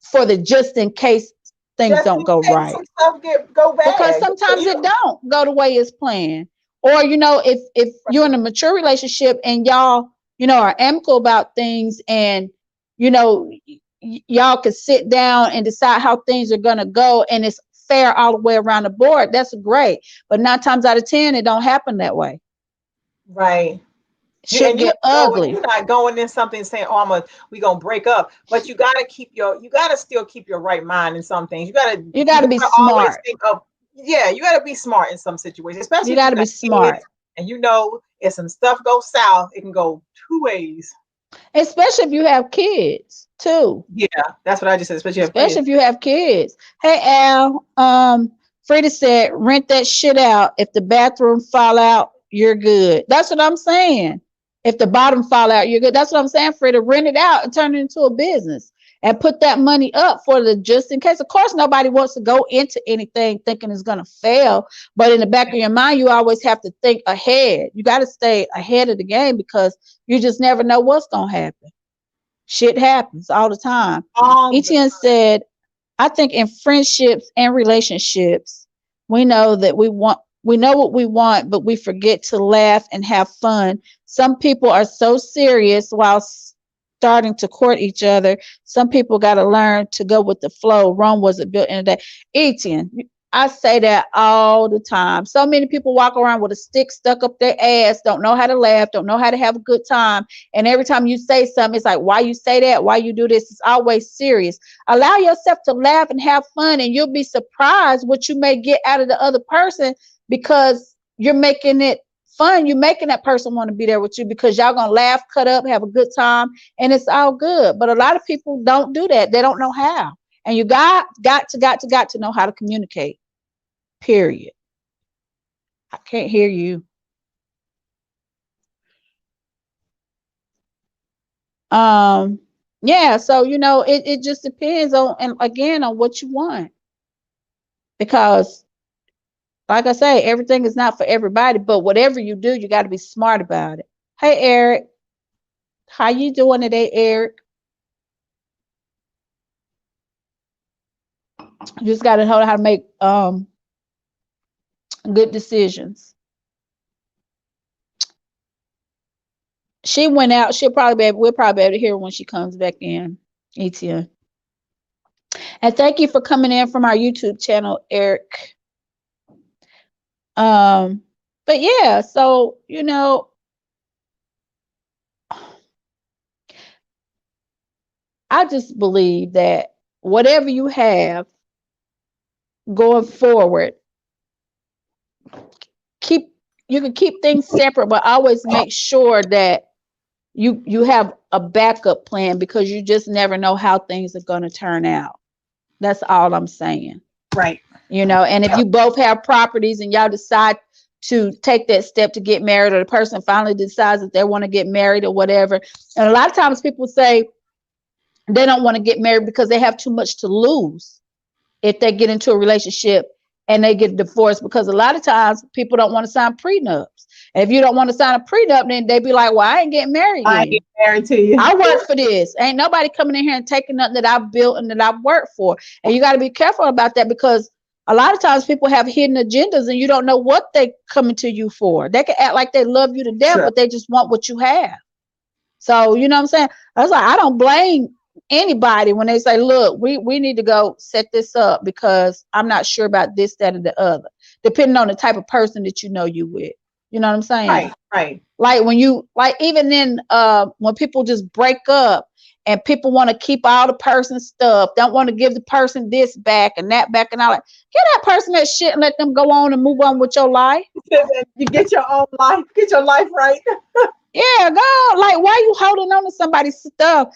for the just in case things don't go right. Go bad. Because sometimes it don't go the way it's planned. Or, if you're in a mature relationship and y'all, are amicable about things, and, y'all can sit down and decide how things are going to go, and it's fair all the way around the board, that's great. But 9 times out of 10, it don't happen that way. Right. Shit get ugly. You're not going in something saying, we gonna break up. But you gotta still keep your right mind in some things. You gotta be smart. You gotta be smart in some situations, especially you gotta be smart. And if some stuff goes south, it can go 2 ways. Especially if you have kids too. Yeah, that's what I just said. Especially if you have kids. Hey Al, Frida said, rent that shit out. If the bathroom fall out, you're good. That's what I'm saying. If the bottom fall out, you're good. That's what I'm saying, Frida. Rent it out and turn it into a business. and put that money up for the just in case. Of course, nobody wants to go into anything thinking it's going to fail, but in the back of your mind, you always have to think ahead. You got to stay ahead of the game because you just never know what's going to happen. Shit happens all the time. Etienne said, I think in friendships and relationships, we know what we want, but we forget to laugh and have fun. Some people are so serious while starting to court each other. Some people got to learn to go with the flow. Rome wasn't built in a day. Etienne, I say that all the time. So many people walk around with a stick stuck up their ass, don't know how to laugh, don't know how to have a good time. And every time you say something, it's like, why you say that? Why you do this? It's always serious. Allow yourself to laugh and have fun, and you'll be surprised what you may get out of the other person because you're making it fun. You're making that person want to be there with you because y'all gonna laugh, cut up, have a good time, and it's all good. But a lot of people don't do that. They don't know how. And you got to know how to communicate. Period. I can't hear you. Yeah, so it just depends on, and again, on what you want. Because like I say, everything is not for everybody, but whatever you do, you got to be smart about it. Hey, Eric. How you doing today, Eric? You just got to know how to make good decisions. She went out. We'll probably be able to hear her when she comes back in, Etienne. And thank you for coming in from our YouTube channel, Eric. But yeah, so I just believe that whatever you have going forward, you can keep things separate, but always make sure that you have a backup plan because you just never know how things are going to turn out. That's all I'm saying. Right. And if you both have properties and y'all decide to take that step to get married, or the person finally decides that they want to get married or whatever. And a lot of times people say they don't want to get married because they have too much to lose if they get into a relationship and they get divorced, because a lot of times people don't want to sign prenups. And if you don't want to sign a prenup, then they be like, well, I ain't getting married yet. I ain't getting married to you. I work for this. Ain't nobody coming in here and taking nothing that I've built and that I've worked for. And you got to be careful about that, because a lot of times people have hidden agendas and you don't know what they coming to you for. They can act like they love you to death, sure, but they just want what you have. So, you know what I'm saying? I was like, I don't blame anybody when they say, look, we need to go set this up because I'm not sure about this, that, or the other, depending on the type of person that you with. You know what I'm saying? Right. Like even then, when people just break up and people want to keep all the person's stuff, don't want to give the person this back and that back and all that. Give that person that shit and let them go on and move on with your life. You get your own life, get your life right. Yeah, go. Like, why are you holding on to somebody's stuff,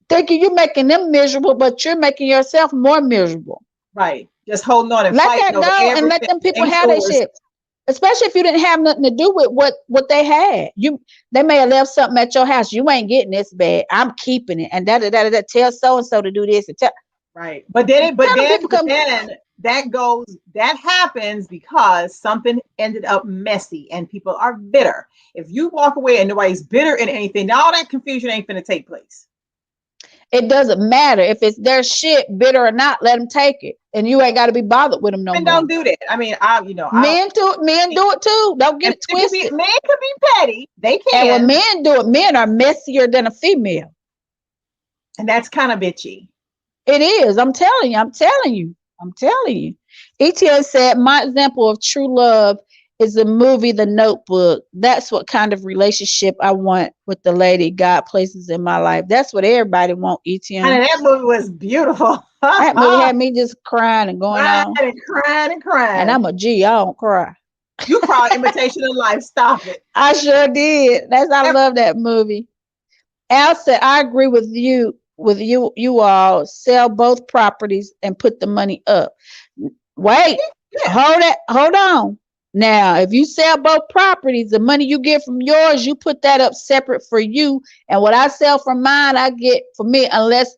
thinking you're making them miserable, but you're making yourself more miserable? Right. Just holding on and let fighting that go and let them people have their shit. Especially if you didn't have nothing to do with what they had. They may have left something at your house. You ain't getting this bad. I'm keeping it. And that tell so and so to do this. Right. But then that happens because something ended up messy and people are bitter. If you walk away and nobody's bitter in anything, all that confusion ain't gonna take place. It doesn't matter if it's their shit, bitter or not. Let them take it, and you ain't got to be bothered with them no more. Don't do that. I mean, men do it too. Don't get it twisted. Men can be petty. They can. And when men do it, men are messier than a female, and that's kind of bitchy. It is. I'm telling you. Etienne said, my example of true love is the movie The Notebook. That's what kind of relationship I want with the lady God places in my life. That's what everybody want, Etienne. And that movie was beautiful. That movie had me just crying and going on. Crying. And I'm a G. I don't cry. You cried Imitation of Life. Stop it. I sure did. I love that movie. Al said, I agree with you all. Sell both properties and put the money up. Wait, hold on. Now, if you sell both properties, the money you get from yours, you put that up separate for you. And what I sell from mine, I get for me, unless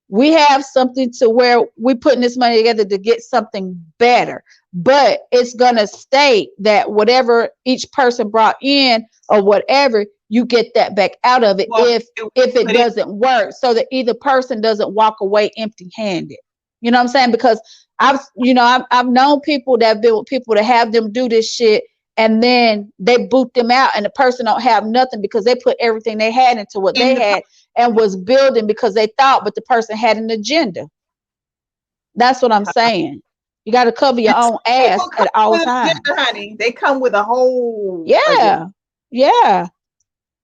we have something to where we're putting this money together to get something better. But it's going to state that whatever each person brought in or whatever, you get that back out of it Well, if it doesn't work, so that either person doesn't walk away empty handed. You know what I'm saying? Because I've known people that have been with people to have them do this shit, and then they boot them out, and the person don't have nothing because they put everything they had into what they had and was building because they thought, but the person had an agenda. That's what I'm saying. You got to cover your own ass at all times. Honey, they come with a whole yeah.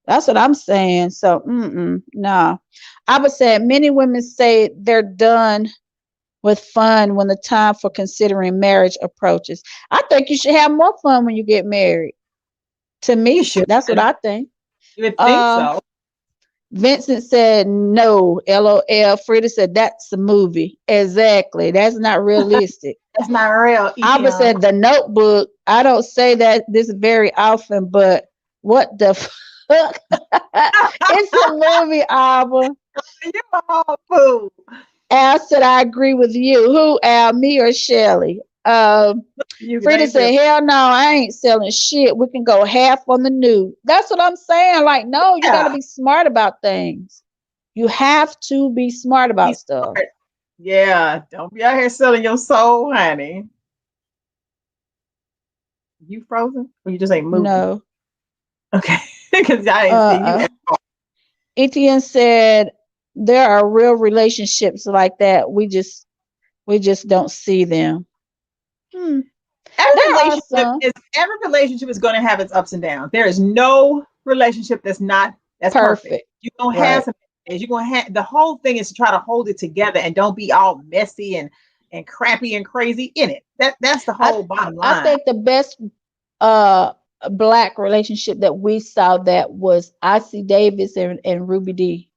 That's what I'm saying. So, no. I would say many women say they're done with fun when the time for considering marriage approaches. I think you should have more fun when you get married. To me, that's what I think. You would think so. Vincent said no. LOL. Frida said that's a movie. Exactly. That's not realistic. That's not real. Abba said The Notebook. I don't say that this very often, but what the fuck? It's a movie, Abba. You're a fool. Al said, I agree with you. Who, Al, me or Shelly? Frida said, hell no, I ain't selling shit. We can go half on the new. That's what I'm saying. Like, no, you got to be smart about things. You have to be smart about stuff. Yeah, don't be out here selling your soul, honey. You frozen? Or you just ain't moving? No. Okay, because I ain't see you. Etienne said, there are real relationships like that. We just don't see them. Every relationship is going to have its ups and downs. There is no relationship that's perfect. You're going to have some days. You're going to have, the whole thing is to try to hold it together and don't be all messy and crappy and crazy in it. That's the whole bottom line. I think the best Black relationship that we saw that was Ossie Davis and Ruby Dee.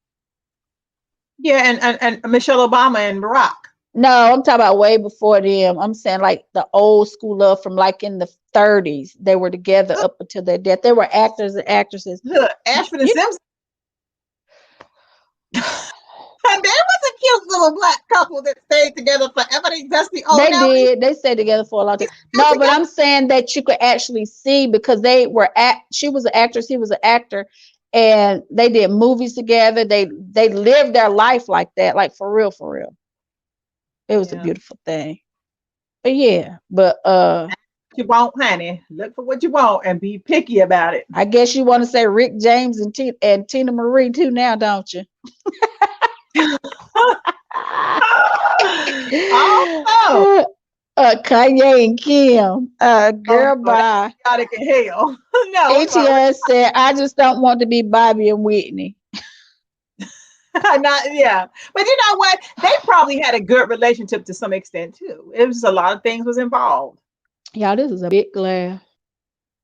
Yeah, and Michelle Obama and Barack. No, I'm talking about way before them. I'm saying like the old school love from like in the 30s. They were together up until their death. They were actors and actresses. Look, Ashford and Simpson. And there was a cute little Black couple that stayed together forever. They did. They stayed together for a long time. No, but I'm saying that you could actually see because they were she was an actress, he was an actor, and they did movies together. They lived their life like that, like for real, for real. It was a beautiful thing. But yeah, you want, honey. Look for what you want and be picky about it. I guess you want to say Rick James and Tina Marie too now, don't you? Oh, Kanye and Kim. Girl, bye. Hell. No. ATS said, I just don't want to be Bobby and Whitney. But you know what? They probably had a good relationship to some extent too. It was just a lot of things was involved. Y'all, this is a big glass.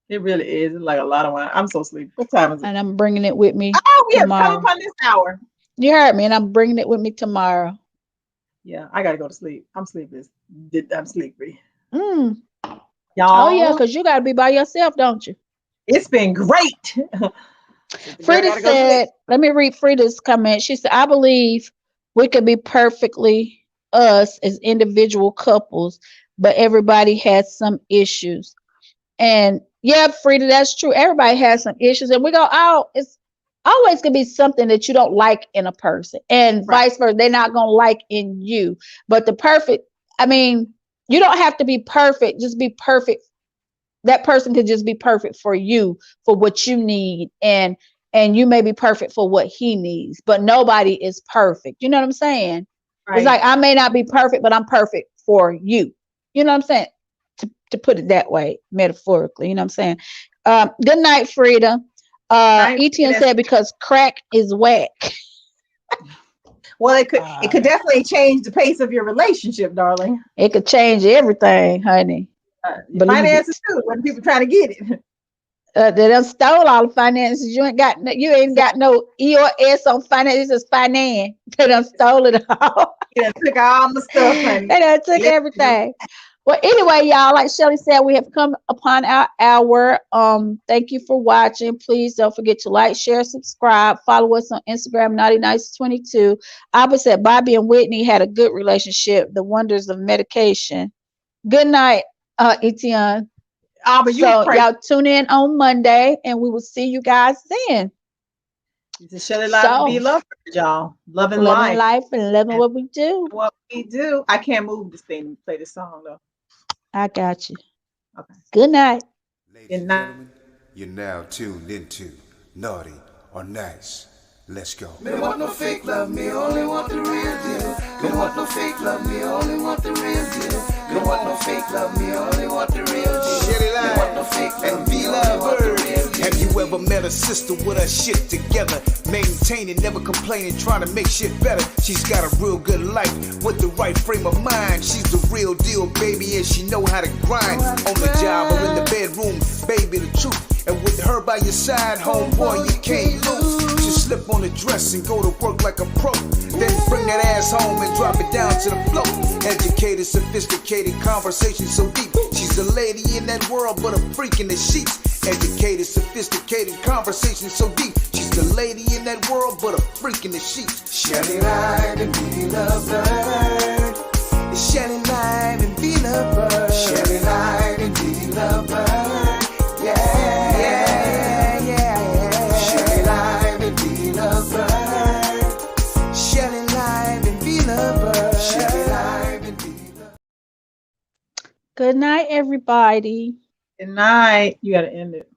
It really is. It's like a lot of wine. I'm so sleepy. What time is it? And I'm bringing it with me. Oh, we have come upon this hour. You heard me, and I'm bringing it with me tomorrow. Yeah, I gotta go to sleep. I'm sleepy. I'm sleepy. Y'all. Oh yeah, because you gotta be by yourself, don't you? It's been great. Frida said, let me read Frida's comment. She said, I believe we could be perfectly us as individual couples, but everybody has some issues. And yeah, Frida, that's true. Everybody has some issues, and we go out. It's always gonna be something that you don't like in a person, and vice versa. They're not gonna like in you. But the perfect, I mean, you don't have to be perfect. Just be perfect. That person could just be perfect for you, for what you need, and you may be perfect for what he needs. But nobody is perfect. You know what I'm saying? Right. It's like I may not be perfect, but I'm perfect for you. You know what I'm saying? To put it that way, metaphorically. You know what I'm saying? Good night, Frida. Etienne said because crack is whack. Well, it could definitely change the pace of your relationship, darling. It could change everything, honey. Finances too, when people trying to get it. They done stole all the finances. You ain't got no EOS on finance. It's just finance. They done stole it all. They done took all my stuff, honey. They done took everything. Well, anyway, y'all, like Shelly said, we have come upon our hour. Thank you for watching. Please don't forget to like, share, subscribe. Follow us on Instagram, Naughty Nights 22. Abba said Bobby and Whitney had a good relationship. The wonders of medication. Good night, Etienne. But you So pray. y'all tune in on Monday, and we will see you guys then. To Shelly Live be love, y'all. Loving Living life. life and living what we do. What we do. I can't move this thing and play this song though. I got you. Okay. Good night. Ladies and gentlemen, you're now tuned into Naughty or Nice. Let's go. Me don't want no fake love, me only want the real deal. Me don't want no fake love, me only want the real deal. Me don't want no fake love, me only want the real deal. Shelly Me don't want no fake love, and me only want the real deal. Have you ever met a sister with her shit together? Maintaining, never complaining, trying to make shit better. She's got a real good life with the right frame of mind. She's the real deal, baby, and she know how to grind. On the job or in the bedroom, baby, the truth. And with her by your side, homeboy, you can't lose. Just slip on the dress and go to work like a pro. Then bring that ass home and drop it down to the floor. Educated, sophisticated, conversation so deep. She's a lady in that world, but a freak in the sheets. Educated, sophisticated, conversation so deep. She's the lady in that world, but a freak in the sheets. Shelly Live and be lovebird. Shelly Live and be lovebird. Shelly Live and be lovebird. Yeah, yeah, yeah. Shelly Live and be lovebird. Shelly Live and be lovebird. Shelly Live and be lovebird. Good night, everybody. Good night. You gotta end it.